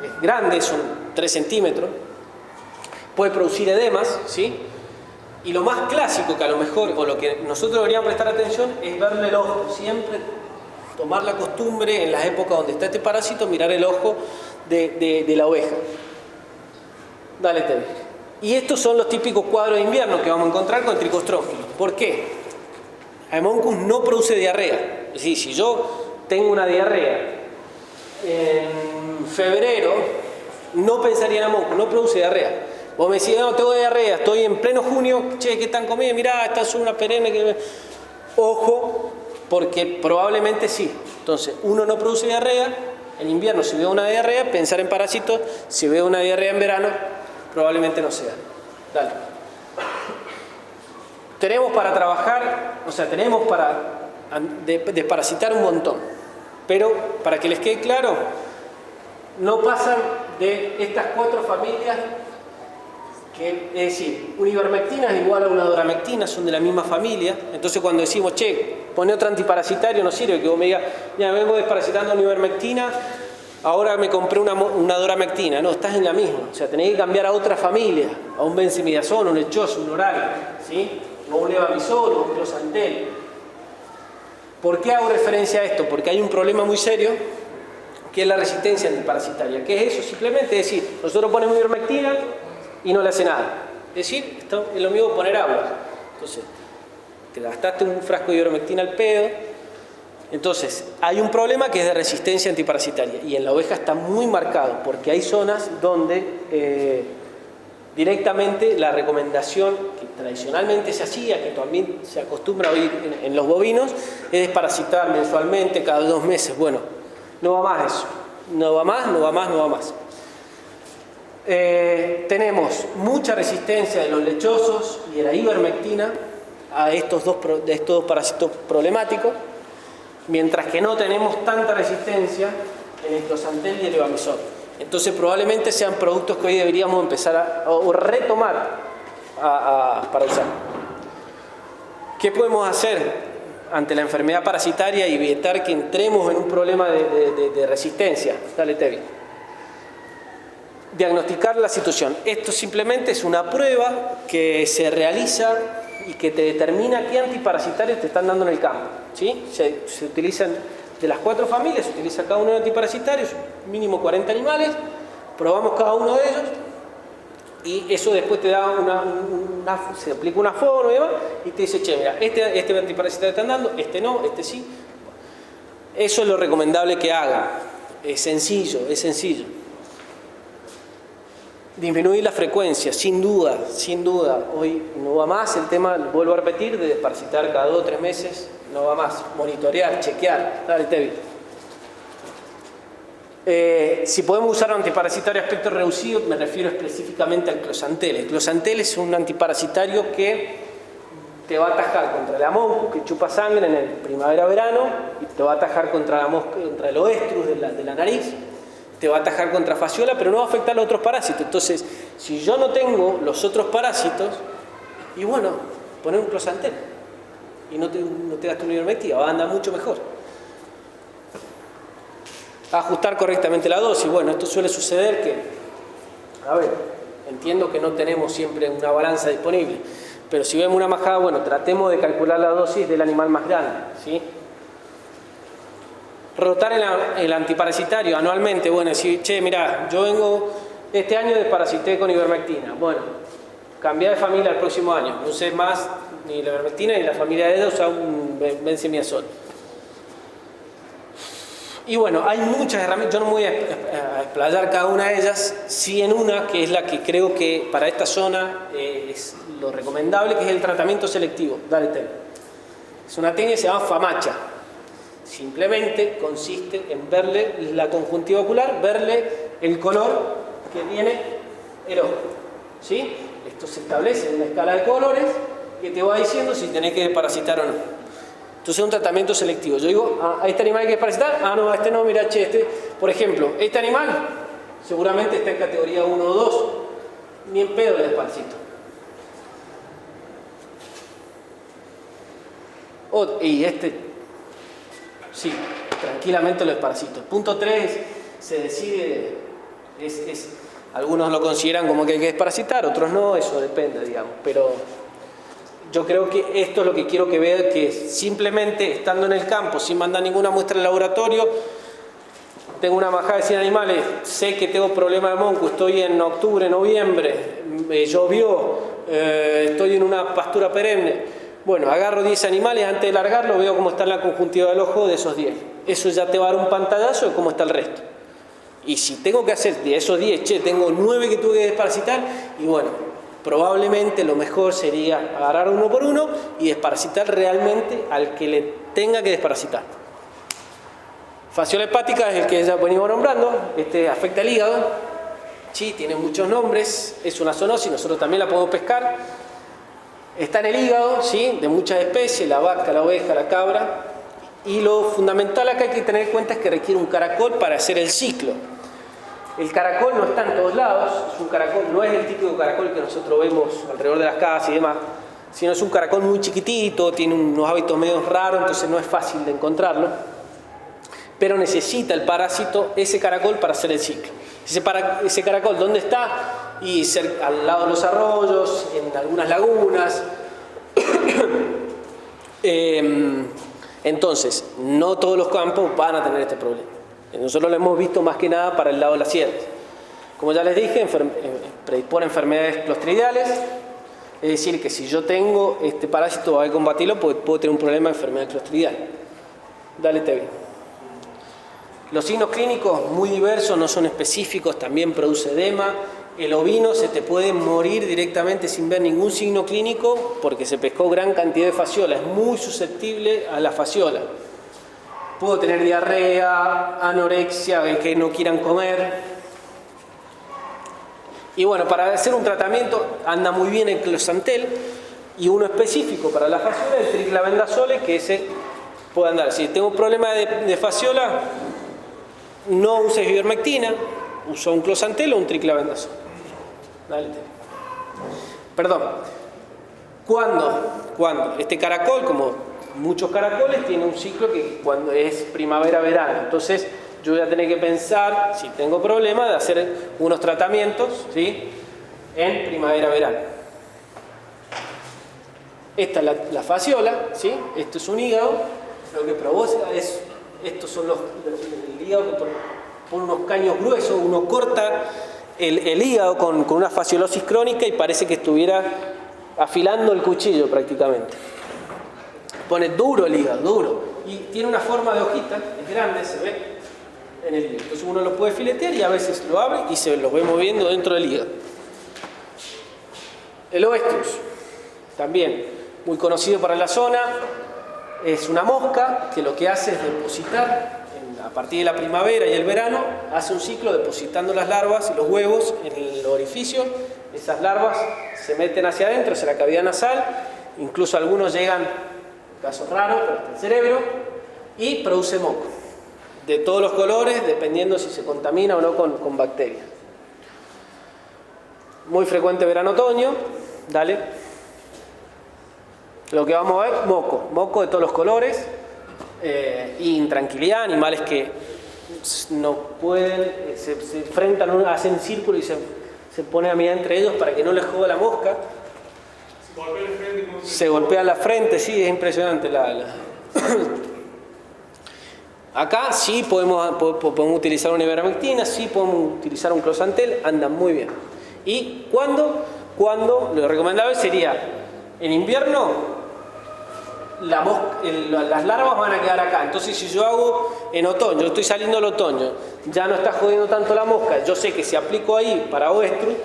Es grande, son 3 centímetros, puede producir edemas, ¿sí? Y lo más clásico que a lo mejor, o lo que nosotros deberíamos prestar atención, es verle el ojo. Siempre tomar la costumbre en las épocas donde está este parásito, mirar el ojo de la oveja. Dale, Teve. Y estos son los típicos cuadros de invierno que vamos a encontrar con el Trichostronchylus. ¿Por qué? Amoncus no produce diarrea. Es decir, si yo tengo una diarrea en febrero, no pensaría en Amoncus, no produce diarrea. Vos me decís, no, tengo diarrea, estoy en pleno junio, che, ¿qué están comiendo? Mirá, esta es una perenne que... Ojo, porque probablemente sí. Entonces, uno no produce diarrea, en invierno si veo una diarrea, pensar en parásitos, si veo una diarrea en verano, probablemente no sea. Dale. Tenemos para trabajar, o sea, tenemos para desparasitar un montón. Pero, para que les quede claro, no pasan de estas 4 familias. Es decir, una ivermectina es igual a una doramectina, son de la misma familia. Entonces cuando decimos, che, pone otro antiparasitario, no sirve que vos me digas, ya vengo desparasitando ivermectina, ahora me compré una doramectina. No, estás en la misma. O sea, tenés que cambiar a otra familia, a un benzimidazol, un lechoso, un oral, ¿sí? O un levamisol, o un closantel. ¿Por qué hago referencia a esto? Porque hay un problema muy serio, que es la resistencia antiparasitaria. ¿Qué es eso? Simplemente es decir, nosotros ponemos ivermectina y no le hace nada. Es decir, esto es lo mismo que poner agua. Entonces, te gastaste un frasco de ivermectina al pedo. Entonces, hay un problema que es de resistencia antiparasitaria. Y en la oveja está muy marcado, porque hay zonas donde directamente la recomendación que tradicionalmente se hacía, que también se acostumbra a oír en los bovinos, es desparasitar mensualmente, cada 2 meses. Bueno, no va más eso. No va más, no va más, no va más. Tenemos mucha resistencia de los lechosos y de la ivermectina a estos dos parásitos problemáticos, mientras que no tenemos tanta resistencia en el closantel y el levamisol. Entonces probablemente sean productos que hoy deberíamos empezar a retomar para usar. ¿Qué podemos hacer ante la enfermedad parasitaria y evitar que entremos en un problema de resistencia? Dale, Tevi. Diagnosticar la situación. Esto simplemente es una prueba que se realiza y que te determina qué antiparasitarios te están dando en el campo, ¿sí? Se utilizan, de las 4 familias, se utiliza cada uno de antiparasitarios, mínimo 40 animales, probamos cada uno de ellos y eso después te da se aplica una forma y demás, y te dice, che, mira, este antiparasitario te están dando, este no, este sí. Eso es lo recomendable que haga. Es sencillo, es sencillo. Disminuir la frecuencia, sin duda. Hoy no va más el tema, vuelvo a repetir, de desparasitar cada 2 o 3 meses, no va más. Monitorear, chequear. Dale, Tevi. Si podemos usar un antiparasitario a aspecto reducido, me refiero específicamente al closantel. El closantel es un antiparasitario que te va a atajar contra el amonco, que chupa sangre en el primavera-verano, y te va a atajar contra el oestrus de la nariz. Te va a atajar contra fasciola, pero no va a afectar a los otros parásitos. Entonces, si yo no tengo los otros parásitos, y bueno, poner un closantel y no te gastes una ivermectina, va a andar mucho mejor. Ajustar correctamente la dosis. Bueno, esto suele suceder que, a ver, entiendo que no tenemos siempre una balanza disponible, pero si vemos una majada, bueno, tratemos de calcular la dosis del animal más grande, ¿sí? Rotar el antiparasitario anualmente. Bueno, decir, che, mirá, yo vengo, este año desparasité con ivermectina. Bueno, cambiar de familia el próximo año. No usé más ni la ivermectina ni la familia de usa un benzimidazol. Y bueno, hay muchas herramientas, yo no me voy a explayar cada una de ellas, sí en una que es la que creo que para esta zona es lo recomendable, que es el tratamiento selectivo. Dale, Tel. Es una técnica que se llama FAMACHA. Simplemente consiste en verle la conjuntiva ocular, verle el color que tiene el ojo, ¿sí? Esto se establece en una escala de colores que te va diciendo si tenés que desparasitar o no. Entonces es un tratamiento selectivo. Yo digo, ¿a este animal hay que desparasitar? Ah, no, a este no, mira, che, este. Por ejemplo, este animal seguramente está en categoría 1 o 2, ni en pedo le desparasito. Y este, sí, tranquilamente lo desparasito. Punto 3, se decide, algunos lo consideran como que hay que desparasitar, otros no, eso depende, digamos, pero yo creo que esto es lo que quiero que vean, que simplemente estando en el campo, sin mandar ninguna muestra al laboratorio, tengo una majada de 100 animales, sé que tengo problema de monco, estoy en octubre, noviembre, llovió, estoy en una pastura perenne. Bueno, agarro 10 animales, antes de largarlo veo cómo está la conjuntiva del ojo de esos 10. Eso ya te va a dar un pantallazo de cómo está el resto. Y si tengo que hacer de esos 10, che, tengo 9 que tuve que desparasitar, y bueno, probablemente lo mejor sería agarrar uno por uno y desparasitar realmente al que le tenga que desparasitar. Fasciola hepática es el que ya venimos nombrando, este afecta el hígado, sí, tiene muchos nombres, es una zoonosis, nosotros también la podemos pescar. Está en el hígado, ¿sí? De muchas especies, la vaca, la oveja, la cabra. Y lo fundamental acá hay que tener en cuenta es que requiere un caracol para hacer el ciclo. El caracol no está en todos lados, es un caracol, no es el típico caracol que nosotros vemos alrededor de las casas y demás. Si no es un caracol muy chiquitito, tiene unos hábitos medio raros, entonces no es fácil de encontrarlo. Pero necesita el parásito, ese caracol, para hacer el ciclo. Ese caracol, ¿dónde está? Y al lado de los arroyos, en algunas lagunas. Entonces, no todos los campos van a tener este problema. Nosotros lo hemos visto más que nada para el lado de las sierras. Como ya les dije, predispone enfermedades clostridiales. Es decir, que si yo tengo este parásito hay que combatirlo, puedo tener un problema de enfermedad clostridial. Dale, Tevi. Los signos clínicos muy diversos, no son específicos, también produce edema. El ovino se te puede morir directamente sin ver ningún signo clínico porque se pescó gran cantidad de fasciola, es muy susceptible a la fasciola. Puedo tener diarrea, anorexia, que no quieran comer. Y bueno, para hacer un tratamiento anda muy bien el closantel y uno específico para la fasciola, el triclavendazole, que ese puede andar. Si tengo un problema de fasciola, no uses ivermectina, usa un closantel o un triclavendazole. Dale. Perdón. ¿Cuándo? Este caracol, como muchos caracoles, tiene un ciclo que cuando es primavera-verano. Entonces, yo voy a tener que pensar, si tengo problema, de hacer unos tratamientos, ¿sí?, en primavera-verano. Esta es la fasciola, ¿sí? Esto es un hígado. Lo que provoca es, estos son el hígado que por unos caños gruesos, uno corta el hígado con una fasciolosis crónica y parece que estuviera afilando el cuchillo prácticamente. Pone duro el hígado, duro. Y tiene una forma de hojita, es grande, se ve en el hígado. Entonces uno lo puede filetear y a veces lo abre y se lo ve moviendo dentro del hígado. El oestrus, también muy conocido para la zona, es una mosca que lo que hace es depositar, a partir de la primavera y el verano, hace un ciclo depositando las larvas y los huevos en el orificio. Esas larvas se meten hacia adentro, hacia la cavidad nasal, incluso algunos llegan, casos raros, pero hasta el cerebro, y produce moco. De todos los colores, dependiendo si se contamina o no con bacterias. Muy frecuente verano-otoño. Dale. Lo que vamos a ver, moco de todos los colores. Y intranquilidad, animales que no pueden, se enfrentan, hacen círculo y se ponen a mirar entre ellos para que no les joda la mosca. Se golpea la frente, sí, es impresionante Acá sí podemos utilizar una ivermectina, sí podemos utilizar un closantel, andan muy bien. ¿Y cuándo? Lo recomendable sería en invierno, las larvas van a quedar acá. Entonces si yo hago en otoño, yo estoy saliendo al otoño, ya no está jodiendo tanto la mosca, yo sé que si aplico ahí para oestrus,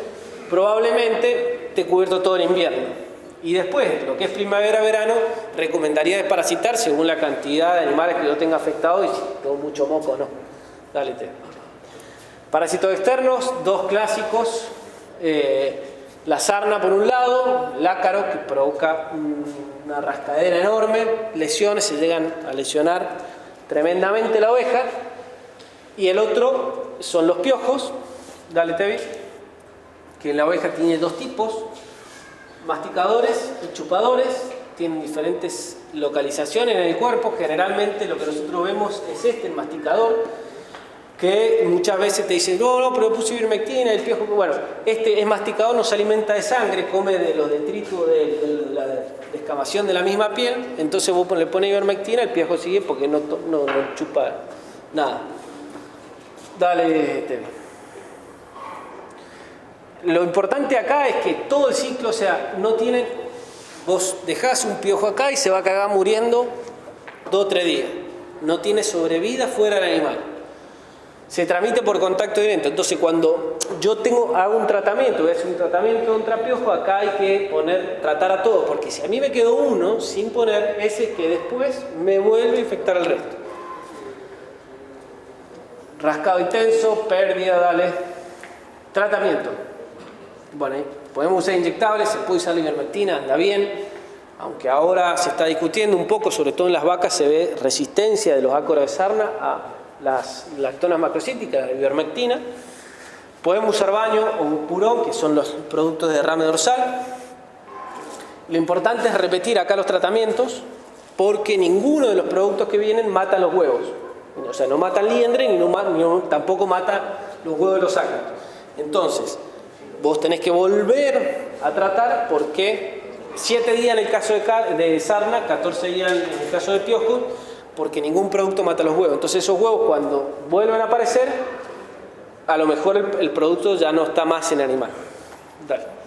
probablemente esté cubierto todo el invierno. Y después, lo que es primavera-verano, recomendaría desparasitar según la cantidad de animales que yo tenga afectados y si tengo mucho moco o no. Dale, Te. Parásitos externos, dos clásicos. La sarna por un lado, el ácaro que provoca una rascadera enorme, lesiones, se llegan a lesionar tremendamente la oveja. Y el otro son los piojos, dale, Tevi, que la oveja tiene dos tipos, masticadores y chupadores, tienen diferentes localizaciones en el cuerpo. Generalmente lo que nosotros vemos es el masticador, que muchas veces te dicen, no, pero puse ivermectina, el piojo, bueno, es masticador, no se alimenta de sangre, come de los detritos de la descamación de la misma piel, entonces vos le pones ivermectina, el piojo sigue porque no chupa nada. Dale, Tevi. Lo importante acá es que todo el ciclo, o sea, no tienen, vos dejás un piojo acá y se va a cagar muriendo 2 o 3 días, no tiene sobrevida fuera del animal. Se transmite por contacto directo. Entonces cuando yo hago un tratamiento, voy a hacer un tratamiento contra piojo, acá hay que tratar a todos, porque si a mí me quedó uno sin poner, ese que después me vuelve a infectar al resto. Rascado intenso, pérdida, dale. Tratamiento. Bueno, podemos usar inyectables, se puede usar la ivermectina, anda bien, aunque ahora se está discutiendo un poco, sobre todo en las vacas se ve resistencia de los ácaros de sarna a las lactonas macrocíticas, la ivermectina. Podemos usar baño o purón, que son los productos de derrame dorsal. Lo importante es repetir acá los tratamientos, porque ninguno de los productos que vienen mata los huevos. O sea, no matan liendre ni tampoco mata los huevos de los ácaros. Entonces, vos tenés que volver a tratar, porque 7 días en el caso de sarna, 14 días en el caso de piojos, porque ningún producto mata los huevos. Entonces esos huevos, cuando vuelven a aparecer, a lo mejor el producto ya no está más en el animal. Dale.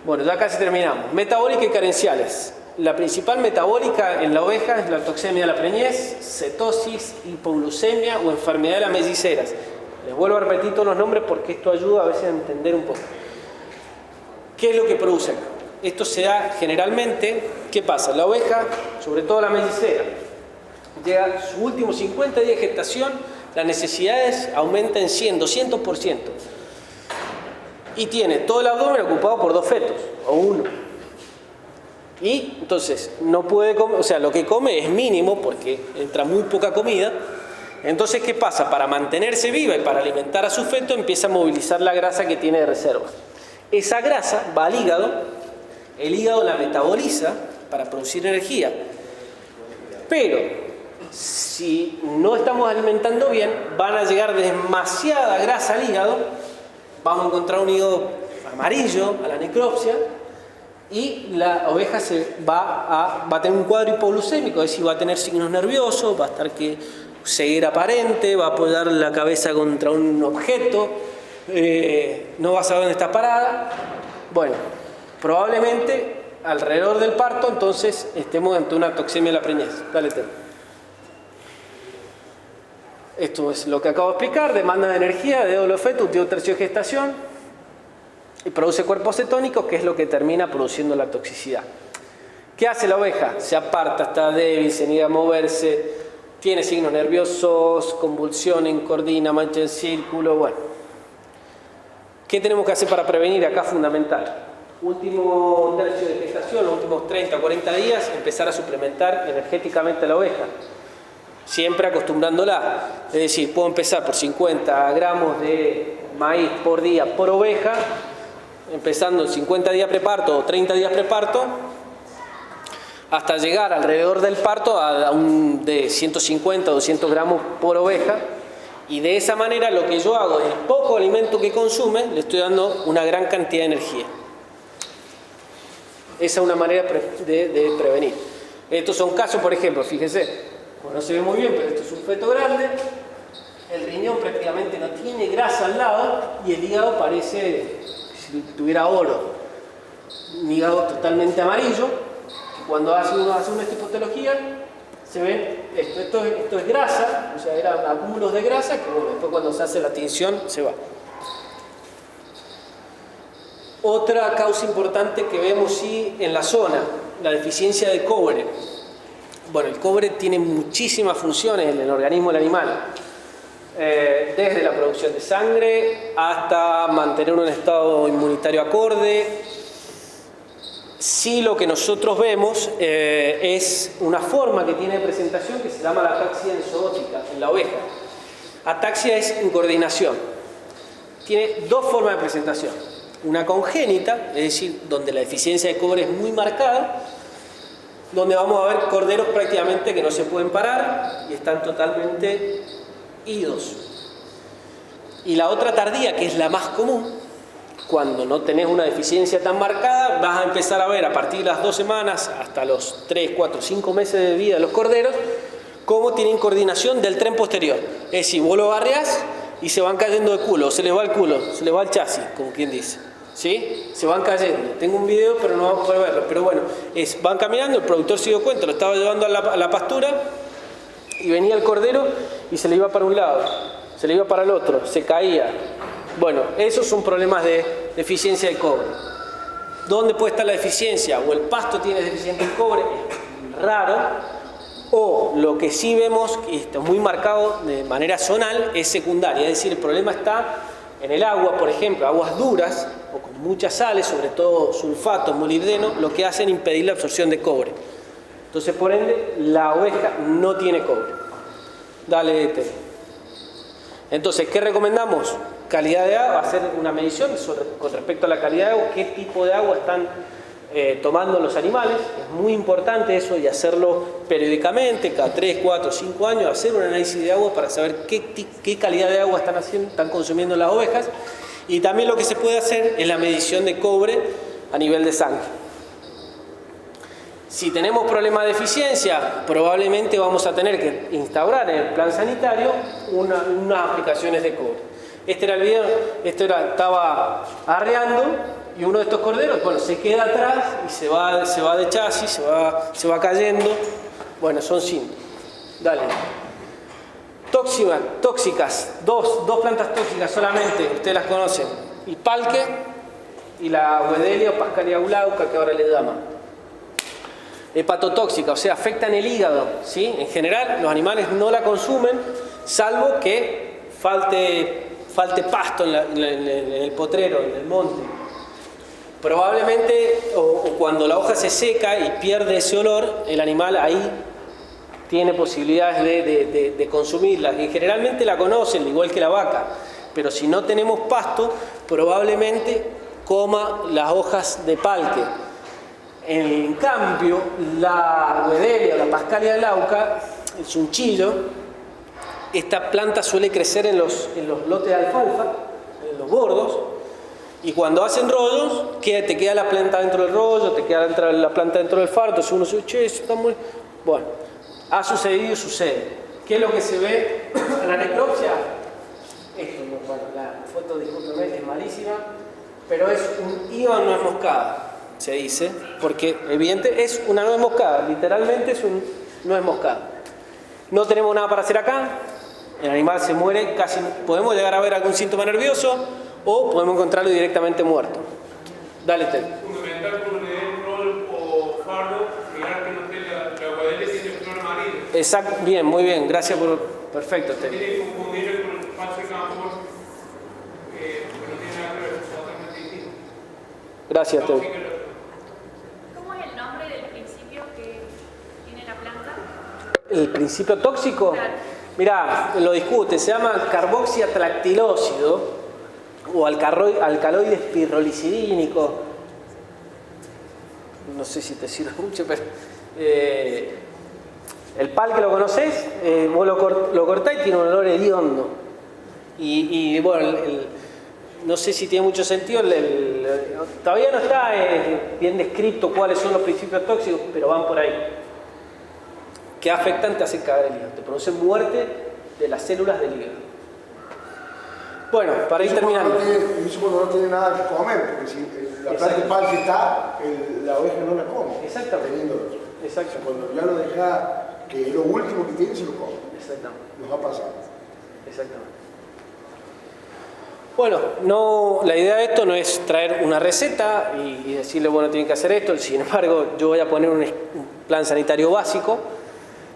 Bueno, ya casi terminamos. Metabólica y carenciales. La principal metabólica en la oveja es la toxemia de la preñez, cetosis, hipoglucemia o enfermedad de las melliceras. Les vuelvo a repetir todos los nombres porque esto ayuda a veces a entender un poco. ¿Qué es lo que produce acá? Esto se da generalmente, ¿qué pasa? La oveja, sobre todo la mellicera, llega a sus últimos 50 días de gestación, las necesidades aumentan en 100, 200%. Y tiene todo el abdomen ocupado por 2 fetos, o 1. Y entonces no puede comer, o sea, lo que come es mínimo porque entra muy poca comida. Entonces, ¿qué pasa? Para mantenerse viva y para alimentar a su feto, empieza a movilizar la grasa que tiene de reserva. Esa grasa va al hígado, el hígado la metaboliza para producir energía. Pero si no estamos alimentando bien, van a llegar demasiada grasa al hígado, vamos a encontrar un hígado amarillo a la necropsia, y la oveja va a tener un cuadro hipoglucémico, es decir, va a tener signos nerviosos, va a estar ceguera aparente, va a apoyar la cabeza contra un objeto, no va a saber dónde está parada. Bueno, probablemente alrededor del parto entonces estemos ante una toxemia de la preñez. Dale, Ted. Esto es lo que acabo de explicar: demanda de energía, de doble feto, último tercio de gestación, y produce cuerpos cetónicos, que es lo que termina produciendo la toxicidad. ¿Qué hace la oveja? Se aparta, está débil, se niega a moverse, tiene signos nerviosos, convulsión, encordina, mancha en círculo. Bueno, ¿qué tenemos que hacer para prevenir? Acá fundamental: último tercio de gestación, los últimos 30 o 40 días, empezar a suplementar energéticamente a la oveja, siempre acostumbrándola. Es decir, puedo empezar por 50 gramos de maíz por día por oveja, empezando en 50 días preparto o 30 días preparto, hasta llegar alrededor del parto a de 150 o 200 gramos por oveja. Y de esa manera lo que yo hago, el poco alimento que consume, le estoy dando una gran cantidad de energía. Esa es una manera de prevenir. Estos son casos, por ejemplo, fíjense, no se ve muy bien, pero esto es un feto grande, el riñón prácticamente no tiene grasa al lado y el hígado parece si tuviera oro, un hígado totalmente amarillo, que cuando uno hace una histopatología se ve esto es grasa, o sea, eran acúmulos de grasa que, bueno, después cuando se hace la tinción se va. Otra causa importante que vemos sí en la zona, la deficiencia de cobre. Bueno, el cobre tiene muchísimas funciones en el organismo del animal, desde la producción de sangre hasta mantener un estado inmunitario acorde. Sí, lo que nosotros vemos es una forma que tiene de presentación que se llama la ataxia enzootica en la oveja. Ataxia es incoordinación. Tiene 2 formas de presentación: una congénita, es decir, donde la deficiencia de cobre es muy marcada, donde vamos a ver corderos prácticamente que no se pueden parar y están totalmente idos. Y la otra tardía, que es la más común, cuando no tenés una deficiencia tan marcada, vas a empezar a ver a partir de las 2 semanas hasta los 3, 4, 5 meses de vida de los corderos cómo tienen coordinación del tren posterior. Es decir, vos lo barreás y se van cayendo de culo, se les va el culo, se les va el chasis, como quien dice. ¿Sí? Se van cayendo. Tengo un video, pero no vamos a poder verlo. Pero bueno, van caminando, el productor se dio cuenta, lo estaba llevando a la pastura y venía el cordero y se le iba para un lado, se le iba para el otro, se caía. Bueno, esos son problemas de deficiencia de cobre. ¿Dónde puede estar la deficiencia? O el pasto tiene deficiencia de cobre, es raro, o lo que sí vemos, que está muy marcado de manera zonal, es secundaria. Es decir, el problema está en el agua, por ejemplo, aguas duras o con muchas sales, sobre todo sulfato, molibdeno, lo que hacen impedir la absorción de cobre. Entonces, por ende, la oveja no tiene cobre. Dale, Ted. Entonces, ¿qué recomendamos? Calidad de agua, hacer una medición con respecto a la calidad de agua, qué tipo de agua están tomando los animales. Es muy importante eso y hacerlo periódicamente, cada 3, 4, 5 años, hacer un análisis de agua para saber qué calidad de agua están consumiendo las ovejas. Y también lo que se puede hacer es la medición de cobre a nivel de sangre. Si tenemos problemas de eficiencia, probablemente vamos a tener que instaurar en el plan sanitario unas aplicaciones de cobre. Este era el video, estaba arreando y uno de estos corderos, bueno, se queda atrás y se va de chasis, se va cayendo. Bueno, son síntomas. Dale. Tóxicas, dos plantas tóxicas solamente, ustedes las conocen. El palque y la Wedelia o Pascalia glauca, que ahora le llaman. Hepatotóxica, o sea, afectan el hígado, ¿sí? En general, los animales no la consumen, salvo que falte pasto en el potrero, en el monte. Probablemente, o cuando la hoja se seca y pierde ese olor, el animal ahí tiene posibilidades de consumirla. Y generalmente la conocen, igual que la vaca. Pero si no tenemos pasto, probablemente coma las hojas de palque. En cambio, la Wedelia o la Pascalia glauca, el sunchillo, esta planta suele crecer en los lotes de alfalfa, en los bordos, y cuando hacen rollos, te queda la planta dentro del rollo, te queda la planta dentro del faro. Entonces uno dice, che, eso está muy... Bueno, ha sucedido y sucede. ¿Qué es lo que se ve en la necropsia? Esto, bueno, la foto, discúlpeme, es malísima, pero es un hígado nuez moscada, se dice, porque evidente es una nuez moscada, literalmente es un nuez moscada. No tenemos nada para hacer acá, el animal se muere, casi podemos llegar a ver algún síntoma nervioso o podemos encontrarlo directamente muerto. Dale, Ted. Fundamental por el rol o fardo, mirar que no esté la Wedelia tiene flor amarilla. Exacto, bien, muy bien, gracias por... Perfecto, Ted. Tiene que confundir con el falso campo, que no tiene nada que ver, es totalmente distinto. Gracias, Ted. ¿Cómo es el nombre del principio que tiene la planta? ¿El principio tóxico? Mirá, lo discute, se llama carboxiatractilócido o alcaloide espirrolicidínico. No sé si te sirve mucho, pero... el palque lo conocés, vos lo cortás y tiene un olor hediondo. Y bueno, no sé si tiene mucho sentido, todavía no está bien descrito cuáles son los principios tóxicos, pero van por ahí. Que afectan, te hacen cagar el hígado, te producen muerte de las células del hígado. Bueno, para ir terminando. Eso cuando no tiene nada que comer, porque si la planta de palque está, la oveja no la come. Exactamente. Teniendo eso. Exacto. Cuando ya lo deja, que es lo último que tiene, se lo come. Exactamente. Nos ha pasado. Exactamente. Bueno, la idea de esto no es traer una receta y decirle, bueno, tienen que hacer esto. Sin embargo, yo voy a poner un plan sanitario básico,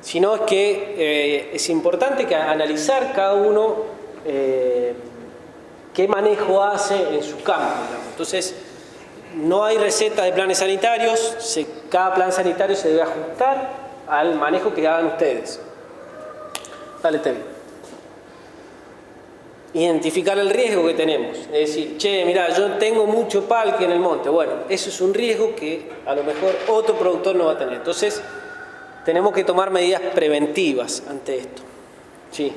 sino es que es importante que analizar cada uno qué manejo hace en su campo, digamos. Entonces, no hay receta de planes sanitarios, cada plan sanitario se debe ajustar al manejo que hagan ustedes. Dale, Tevi. Identificar el riesgo que tenemos, es decir, che, mirá, yo tengo mucho palque en el monte. Bueno, eso es un riesgo que a lo mejor otro productor no va a tener. Entonces, tenemos que tomar medidas preventivas ante esto. Sí.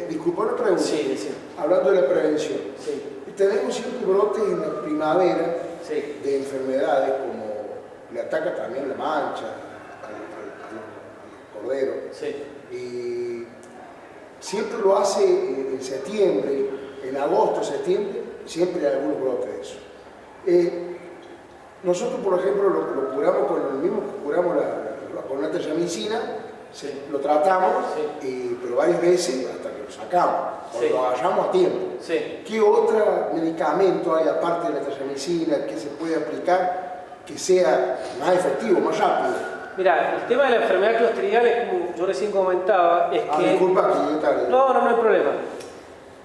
Disculpa una pregunta. Sí, sí. Hablando de la prevención. Sí. Tenemos ciertos brotes en la primavera Sí. de enfermedades como le ataca también la mancha al cordero. Sí. Y siempre lo hace en septiembre, en agosto, septiembre, siempre hay algunos brotes de eso. Nosotros, por ejemplo, lo curamos con lo mismo que curamos con una terramicina, Sí. lo tratamos, Sí. pero varias veces hasta que lo sacamos, o Sí. lo agarramos a tiempo. Sí. ¿Qué otro medicamento hay aparte de la terramicina que se puede aplicar que sea más efectivo, más rápido? Mira, el tema de la enfermedad clostridial es como yo recién comentaba, es que... Disculpa que llegué tarde. No hay problema.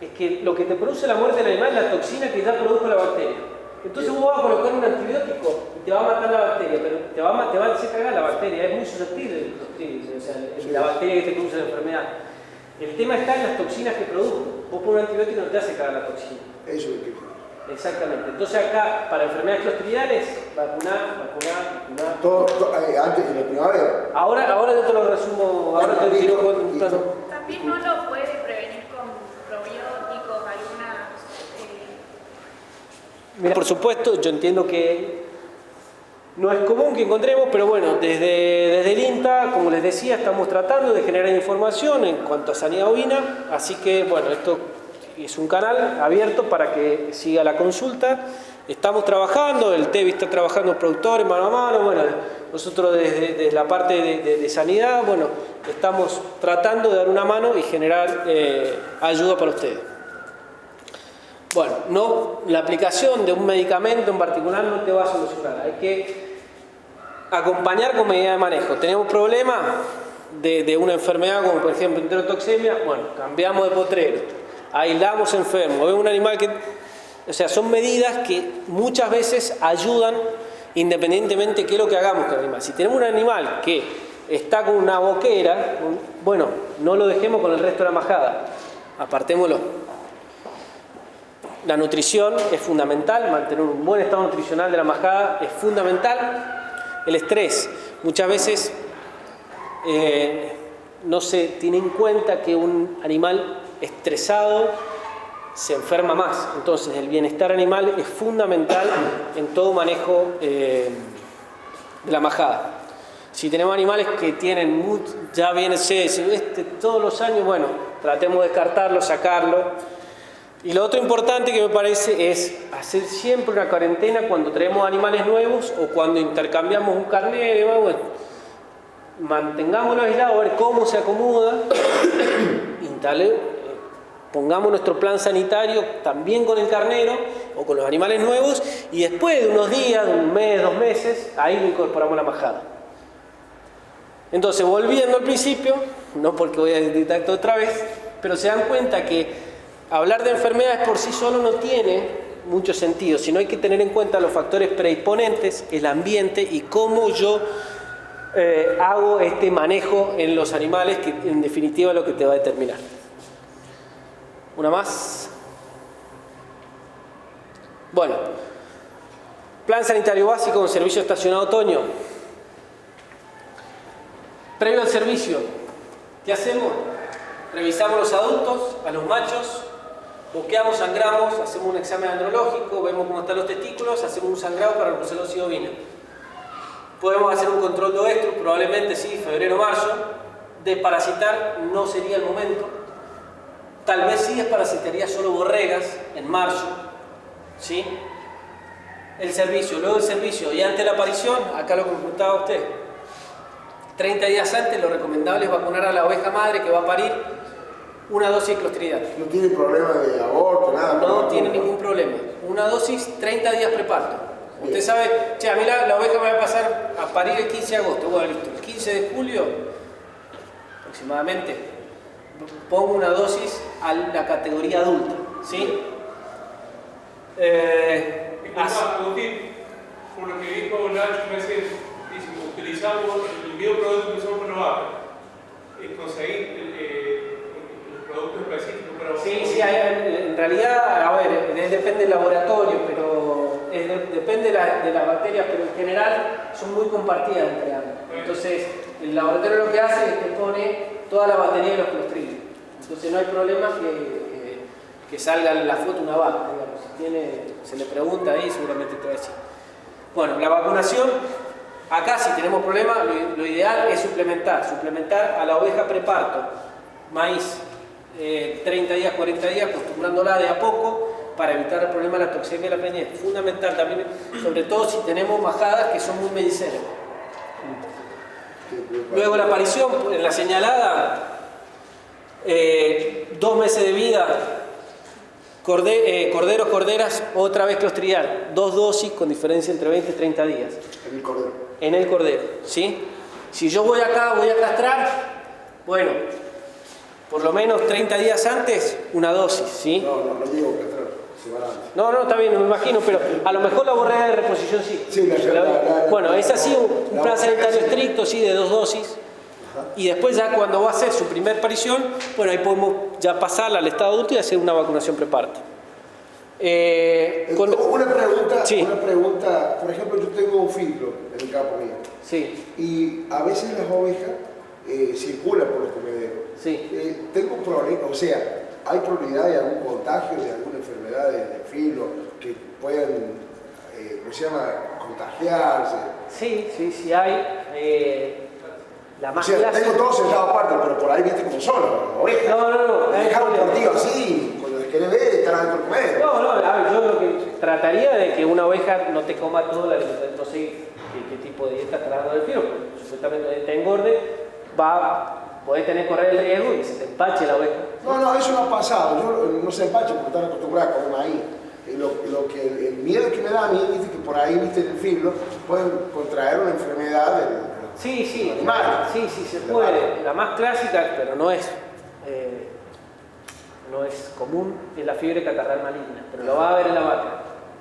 Es que lo que te produce la muerte del animal es la toxina que ya produjo la bacteria. Entonces vos vas a colocar un antibiótico y te va a matar la bacteria, pero te va a hacer cagar la bacteria, es muy susceptible del clostridio, o sea, la bacteria que te produce la enfermedad. El tema está en las toxinas que produjo. Vos pones un antibiótico y no te hace cagar la toxina. Eso es lo que... Exactamente. Entonces acá, para enfermedades clostridiales, vacunar. Todo, antes de la primavera. Ahora yo te lo resumo, ahora te digo con un plano. También no lo puede prevenir con probióticos, algunas... Mira, por supuesto, yo entiendo que no es común que encontremos, pero bueno, desde el INTA, como les decía, estamos tratando de generar información en cuanto a sanidad ovina, así que bueno, esto es un canal abierto para que siga la consulta. Estamos trabajando, el TEVI está trabajando productores mano a mano, bueno, nosotros desde la parte de sanidad, bueno, estamos tratando de dar una mano y generar ayuda para ustedes. Bueno, no, la aplicación de un medicamento en particular no te va a solucionar, hay que acompañar con medida de manejo. Tenemos problemas de una enfermedad como por ejemplo enterotoxemia, bueno, cambiamos de potrero, aislamos enfermos, vemos un animal que... O sea, son medidas que muchas veces ayudan independientemente de qué es lo que hagamos con el animal. Si tenemos un animal que está con una boquera, bueno, no lo dejemos con el resto de la majada, apartémoslo. La nutrición es fundamental, mantener un buen estado nutricional de la majada es fundamental. El estrés, muchas veces no se tiene en cuenta que un animal estresado se enferma más. Entonces el bienestar animal es fundamental en todo manejo de la majada. Si tenemos animales que tienen ya viene todos los años, bueno, tratemos de descartarlo, sacarlo. Y lo otro importante que me parece es hacer siempre una cuarentena cuando traemos animales nuevos o cuando intercambiamos un carnero, bueno, mantengámoslo aislado, a ver cómo se acomoda, pongamos nuestro plan sanitario también con el carnero o con los animales nuevos y después de unos días, un mes, 2 meses, ahí le incorporamos la majada. Entonces, volviendo al principio, no porque voy a editar otra vez, pero se dan cuenta que hablar de enfermedades por sí solo no tiene mucho sentido, sino hay que tener en cuenta los factores predisponentes, el ambiente y cómo yo hago este manejo en los animales, que en definitiva es lo que te va a determinar. Una más. Bueno, plan sanitario básico con servicio estacionado otoño. Previo al servicio, ¿qué hacemos? Revisamos los adultos, a los machos, boqueamos, sangramos, hacemos un examen andrológico, vemos cómo están los testículos, hacemos un sangrado para la brucelosis ovina. Podemos hacer un control de oestro, probablemente sí, febrero o marzo. Desparasitar no sería el momento. Tal vez sí desparasitaría solo borregas en marzo, ¿sí? El servicio, luego el servicio y antes de la aparición, acá lo que me preguntaba usted. 30 días antes lo recomendable es vacunar a la oveja madre que va a parir una dosis de Clostridial. No tiene problema de aborto, nada. No tiene ningún problema. Una dosis, 30 días preparto. Usted sabe, a mí la oveja me va a pasar a parir el 15 de agosto. Bueno, listo. El 15 de julio, aproximadamente, pongo una dosis a la categoría adulta, ¿sí? Agustín, por lo que dijo Nacho recién, utilizamos el bioproducto que usamos para la vaca, conseguir los productos específicos para vaca. Sí, en realidad, a ver, depende del laboratorio, pero depende de las bacterias, pero en general son muy compartidas entre ambos. Entonces, el laboratorio lo que hace es que pone toda la batería de los clostridios. Entonces no hay problema que salga en la foto una vaca, digamos. Si se le pregunta ahí, seguramente te va a decir. Bueno, la vacunación, acá si tenemos problemas, lo ideal es suplementar a la oveja preparto, maíz, 30 días, 40 días, acostumbrándola de a poco para evitar el problema de la toxemia y la preñez. Fundamental también, sobre todo si tenemos majadas que son muy mediceras. Luego la aparición, en la señalada, 2 meses de vida, corderos, corderas, otra vez Clostridial, 2 dosis con diferencia entre 20 y 30 días. En el cordero. En el cordero, ¿sí? Si yo voy a castrar, bueno, por lo menos 30 días antes, una dosis, ¿sí? No digo castrar, se van antes. No, está bien, me imagino, pero a lo mejor la borrega de reposición sí. Sí, bueno, es así, un plan sanitario estricto, sí, de 2 dosis. Y después ya cuando va a hacer su primer aparición, bueno, ahí podemos ya pasarla al estado adulto y hacer una vacunación preparto. Sí. Una pregunta, por ejemplo, yo tengo un filtro en el campo mío. Sí, Y a veces las ovejas circulan por los comederos. sí. Tengo un problema, o sea, ¿hay probabilidad de algún contagio, de alguna enfermedad de filo que puedan, ¿cómo se llama?, contagiarse? Sí hay. La O más sea, clásica. tengo todo sentado aparte, pero por ahí viste como son las ovejas. No. Dejar un partido así, cuando les querés ver, estar adentro del comedero. No, a ver, yo lo que trataría de que una oveja no te coma todo la alimentación, no sé qué tipo de dieta está dando el filo, porque supuestamente te engorde, podés correr el riesgo y que se te empache la oveja. No, eso no ha pasado. Yo no se empache porque están acostumbrados a comer maíz. El miedo que me da a mí, viste, que por ahí, viste, en el filo, pueden contraer una enfermedad del Sí, animal. sí, se puede. La más clásica, pero no es común, es la fiebre catarral maligna, pero lo va a ver en la vaca,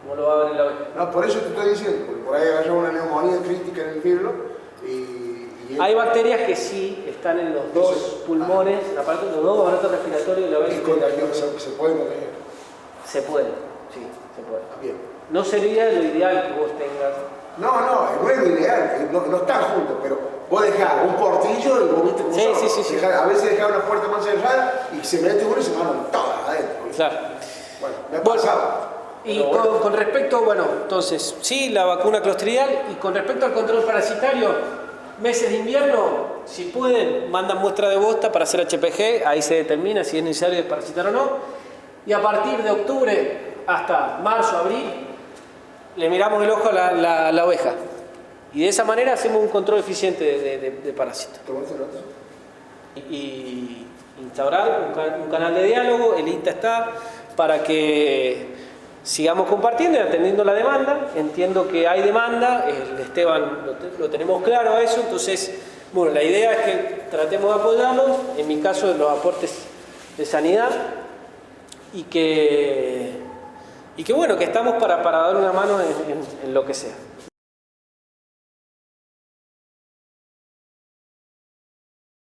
no lo va a ver en la oveja. No, por eso te estoy diciendo, porque por ahí agarra una neumonía crítica en el filo y Hay bacterias que sí están en los dos pulmones, aparte de los dos aparatos respiratorios de la oveja. es contagioso, se puede contagiar. Se puede, sí, se puede. Bien. No sería lo ideal que vos tengas. No es lo ideal, no están juntos, pero vos dejás un portillo y vos viste cómo son. Sí. A veces dejás una puerta más cerrada y se mete uno y se mandan todas adentro. Claro. Bueno, me ha pasado. Y con respecto, entonces, sí, la vacuna clostridial, y con respecto al control parasitario, meses de invierno, si pueden, mandan muestra de bosta para hacer HPG, ahí se determina si es necesario desparasitar o no, y a partir de octubre hasta marzo, abril, le miramos el ojo a la oveja, y de esa manera hacemos un control eficiente de parásitos. ¿Tomaste nota? Y instaurar un canal de diálogo, el INTA está para que sigamos compartiendo y atendiendo la demanda. Entiendo que hay demanda, el Esteban lo tenemos claro a eso, entonces, la idea es que tratemos de apoyarlos, en mi caso de los aportes de sanidad, y que estamos para dar una mano en lo que sea.